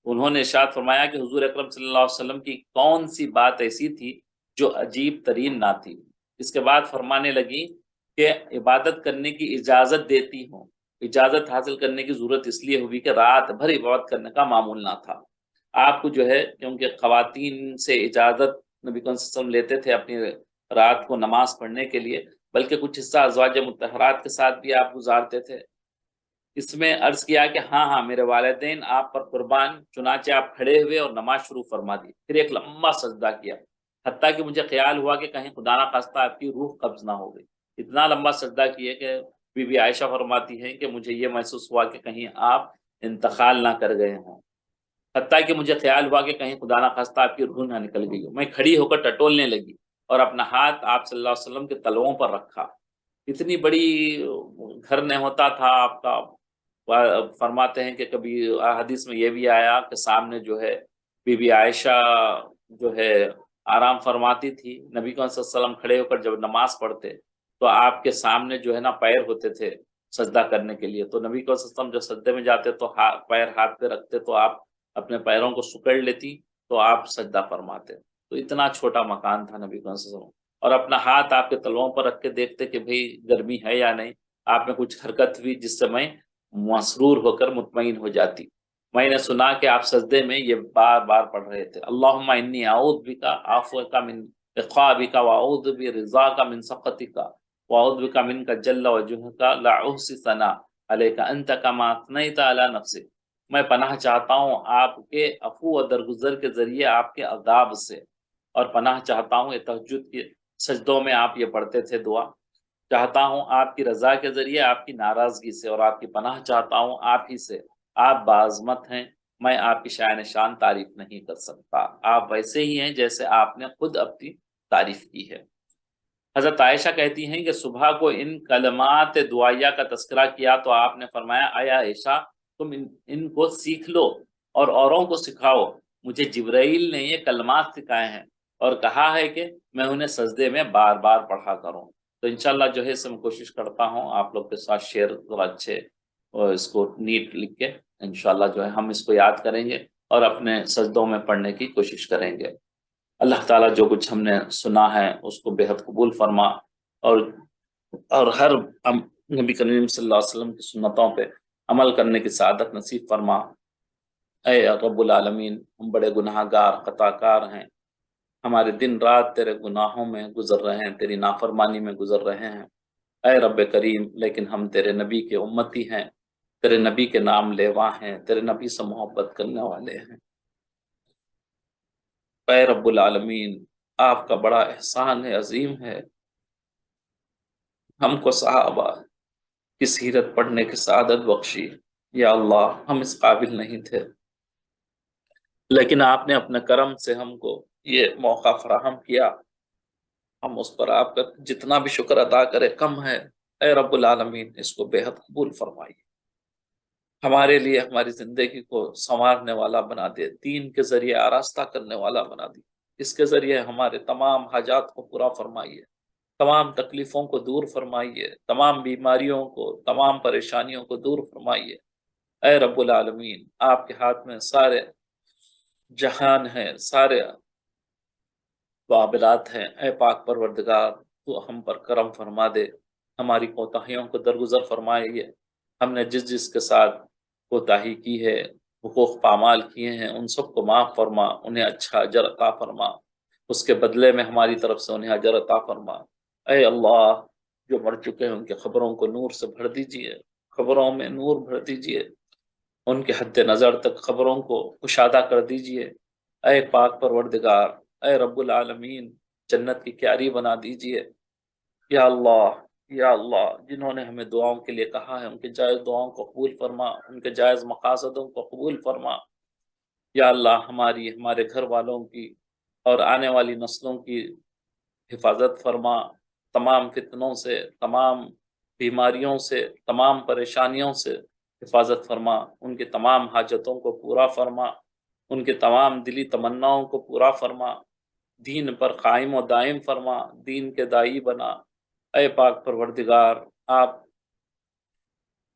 انہوں نے ارشاد فرمایا کہ حضور اکرم صلی اللہ علیہ وسلم کی کون سی بات ایسی تھی جو عجیب ترین نہ تھی؟ اس کے بعد فرمانے لگی کہ عبادت کرنے کی اجازت دیتی ہوں، اجازت حاصل کرنے کی ضرورت اس لیے ہوئی کہ رات بھر عبادت کرنے کا معمول نہ تھا آپ کو، جو ہے کیونکہ خواتین سے اجازت نبی صلی اللہ علیہ وسلم لیتے تھے اپنی رات کو نماز پڑھنے کے لیے، بلکہ کچھ حصہ ازواج مطہرات کے ساتھ بھی آپ گزارتے تھے۔ اس میں عرض کیا کہ ہاں میرے والدین آپ پر قربان، چنانچہ آپ کھڑے ہوئے اور نماز شروع فرما دی، پھر ایک لمبا سجدہ کیا، حتیٰ کہ مجھے خیال ہوا کہ کہیں خدا نہ خواستہ آپ کی روح قبض نہ ہو گئی، اتنا لمبا سجدہ کیے کہ بی بی عائشہ فرماتی ہیں کہ مجھے یہ محسوس ہوا کہ کہیں آپ انتقال نہ کر گئے ہوں، حتیٰ کہ مجھے خیال ہوا کہ کہیں خدا نہ خواستہ آپ کی روح نہ نکل گئی ہو۔ میں کھڑی ہو کر ٹٹولنے لگی اور اپنا ہاتھ آپ صلی اللہ علیہ وسلم کے تلوؤں پر رکھا، اتنی بڑی گھر نہیں ہوتا تھا آپ کا۔ فرماتے ہیں کہ کبھی حدیث میں یہ بھی آیا کہ سامنے جو ہے بی بی عائشہ جو ہے آرام فرماتی تھی۔ نبی کریم صلی اللہ علیہ وسلم کھڑے ہو کر جب نماز پڑھتے تو آپ کے سامنے جو ہے نا پیر ہوتے تھے سجدہ کرنے کے لیے، تو نبی کریم صلی اللہ علیہ وسلم جب سجدے میں جاتے تو پیر ہاتھ پہ رکھتے تو آپ اپنے پیروں کو سکڑ لیتی تو آپ سجدہ فرماتے۔ تو اتنا چھوٹا مکان تھا نبی کریم صلی اللہ علیہ وسلم، اور اپنا ہاتھ آپ کے تلوؤں پر رکھ کے دیکھتے کہ بھئی گرمی ہے یا نہیں، آپ میں کچھ حرکت ہوئی جس سے میں مسرور ہو کر مطمئن ہو جاتی۔ میں نے سنا کہ آپ سجدے میں یہ بار بار پڑھ رہے تھے، اللہم انی اعوذ بک عفوک من عقابک واعوذ برضاک من سخطک واعوذ بک منک جل وجہک لا احصی ثناء علیک انت کما اثنیت علی نفسک۔ میں پناہ چاہتا ہوں آپ کے عفو و درگزر کے ذریعے آپ کے عذاب سے، اور پناہ چاہتا ہوں یہ تہجد کے سجدوں میں آپ یہ پڑھتے تھے دعا، چاہتا ہوں آپ کی رضا کے ذریعے آپ کی ناراضگی سے، اور آپ کی پناہ چاہتا ہوں آپ ہی سے، آپ باعظمت ہیں، میں آپ کی شان شان تعریف نہیں کر سکتا، آپ ویسے ہی ہیں جیسے آپ نے خود اپنی تعریف کی ہے۔ حضرت عائشہ کہتی ہیں کہ صبح کو ان کلمات دعائیہ کا تذکرہ کیا تو آپ نے فرمایا اے عائشہ تم ان کو سیکھ لو اور اوروں کو سکھاؤ، مجھے جبرائیل نے یہ کلمات سکھائے ہیں اور کہا ہے کہ میں انہیں سجدے میں بار بار پڑھا کروں۔ تو انشاءاللہ جو ہے میں کوشش کرتا ہوں آپ لوگ کے ساتھ شیئر ذرا اچھے اور اس کو نیٹ لکھ کے انشاءاللہ جو ہے ہم اس کو یاد کریں گے اور اپنے سجدوں میں پڑھنے کی کوشش کریں گے۔ اللہ تعالیٰ جو کچھ ہم نے سنا ہے اس کو بے حد قبول فرما، اور ہر نبی کریم صلی اللہ علیہ وسلم کی سنتوں پہ عمل کرنے کی سعادت نصیب فرما۔ اے رب العالمین، ہم بڑے گناہ گار خطا کار ہیں، ہمارے دن رات تیرے گناہوں میں گزر رہے ہیں، تیری نافرمانی میں گزر رہے ہیں۔ اے رب کریم، لیکن ہم تیرے نبی کے امتی ہیں، تیرے نبی کے نام لیوا ہیں، تیرے نبی سے محبت کرنے والے ہیں۔ اے رب العالمین، آپ کا بڑا احسان ہے، عظیم ہے، ہم کو صحابہ کی سیرت پڑھنے کی سعادت بخشی۔ یا اللہ، ہم اس قابل نہیں تھے، لیکن آپ نے اپنے کرم سے ہم کو یہ موقع فراہم کیا، ہم اس پر آپ کا جتنا بھی شکر ادا کرے کم ہے۔ اے رب العالمین، اس کو بے حد قبول فرمائیے، ہمارے لیے ہماری زندگی کو سنوارنے والا بنا دے، دین کے ذریعے آراستہ کرنے والا بنا دے، اس کے ذریعے ہمارے تمام حاجات کو پورا فرمائیے، تمام تکلیفوں کو دور فرمائیے، تمام بیماریوں کو، تمام پریشانیوں کو دور فرمائیے۔ اے رب العالمین، آپ کے ہاتھ میں سارے جہان ہیں، سارے معاملات ہیں، اے پاک پروردگار تو ہم پر کرم فرما دے، ہماری کوتاہیوں کو درگزر فرمائیے، ہم نے جس جس کے ساتھ کوتاہی کی ہے، حقوق پامال کیے ہیں، ان سب کو معاف فرما، انہیں اچھا اجر عطا فرما، اس کے بدلے میں ہماری طرف سے انہیں اجر عطا فرما۔ اے اللہ، جو مر چکے ہیں ان کے قبروں کو نور سے بھر دیجئے، قبروں میں نور بھر دیجئے، ان کے حد نظر تک قبروں کو کشادہ کر دیجئے۔ اے پاک پروردگار، اے رب العالمین، جنت کی کیاری بنا دیجئے۔ یا اللہ، یا اللہ، جنہوں نے ہمیں دعاؤں کے لیے کہا ہے ان کے جائز دعاؤں کو قبول فرما، ان کے جائز مقاصدوں کو قبول فرما۔ یا اللہ، ہمارے گھر والوں کی اور آنے والی نسلوں کی حفاظت فرما، تمام فتنوں سے، تمام بیماریوں سے، تمام پریشانیوں سے حفاظت فرما، ان کی تمام حاجتوں کو پورا فرما، ان کے تمام دلی تمناؤں کو پورا فرما، دین پر قائم و دائم فرما، دین کے داعی بنا۔ اے پاک پروردگار، آپ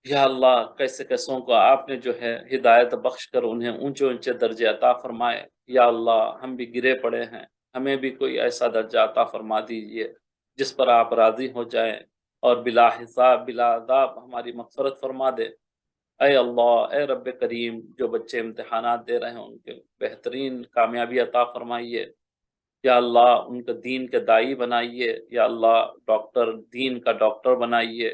یا اللہ کیسے کیسوں کو آپ نے جو ہے ہدایت بخش کر انہیں اونچے اونچے درجے عطا فرمائے۔ یا اللہ، ہم بھی گرے پڑے ہیں، ہمیں بھی کوئی ایسا درجہ عطا فرما دیجئے جس پر آپ راضی ہو جائیں اور بلا حساب بلا عذاب ہماری مغفرت فرما دے۔ اے اللہ، اے رب کریم، جو بچے امتحانات دے رہے ہیں ان کے بہترین کامیابی عطا فرمائیے۔ یا اللہ، ان کو دین کے داعی بنائیے۔ یا اللہ، دین کا ڈاکٹر بنائیے۔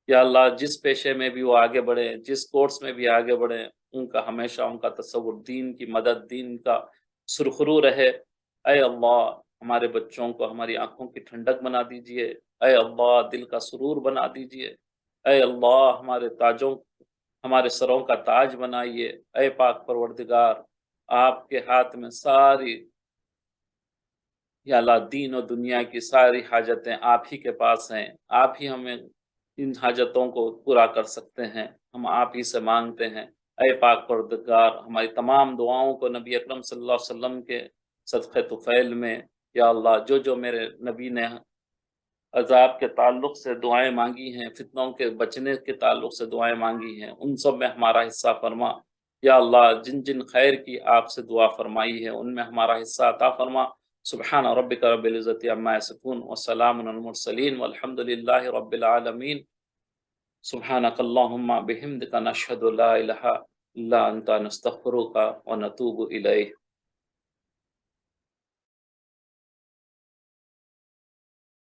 یا اللہ، جس پیشے میں بھی وہ آگے بڑھیں، جس کورس میں بھی آگے بڑھیں، ان کا ہمیشہ ان کا تصور دین کی مدد، دین کا سرخرو رہے۔ اے اللہ، ہمارے بچوں کو ہماری آنکھوں کی ٹھنڈک بنا دیجئے۔ اے اللہ، دل کا سرور بنا دیجئے۔ اے اللہ، ہمارے سروں کا تاج بنائیے۔ اے پاک پروردگار، آپ کے ہاتھ میں ساری، یا اللہ، دین و دنیا کی ساری حاجتیں آپ ہی کے پاس ہیں، آپ ہی ہمیں ان حاجتوں کو پورا کر سکتے ہیں، ہم آپ ہی سے مانگتے ہیں۔ اے پاک پروردگار، ہماری تمام دعاؤں کو نبی اکرم صلی اللہ علیہ وسلم کے صدقہ طفیل میں یا اللہ جو میرے نبی نے عذاب کے تعلق سے دعائیں مانگی ہیں، فتنوں کے بچنے کے تعلق سے دعائیں مانگی ہیں، ان سب میں ہمارا حصہ فرما یا اللہ۔ جن جن خیر کی آپ سے دعا فرمائی ہے ان میں ہمارا حصہ عطا فرما۔ سبحان ربک رب العزت عما یصفون وسلام علی المرسلین والحمد للہ رب العالمین۔ سبحانک اللہم بحمدک نشہد لا الہ الا انت نستغفرک ونتوب الیک۔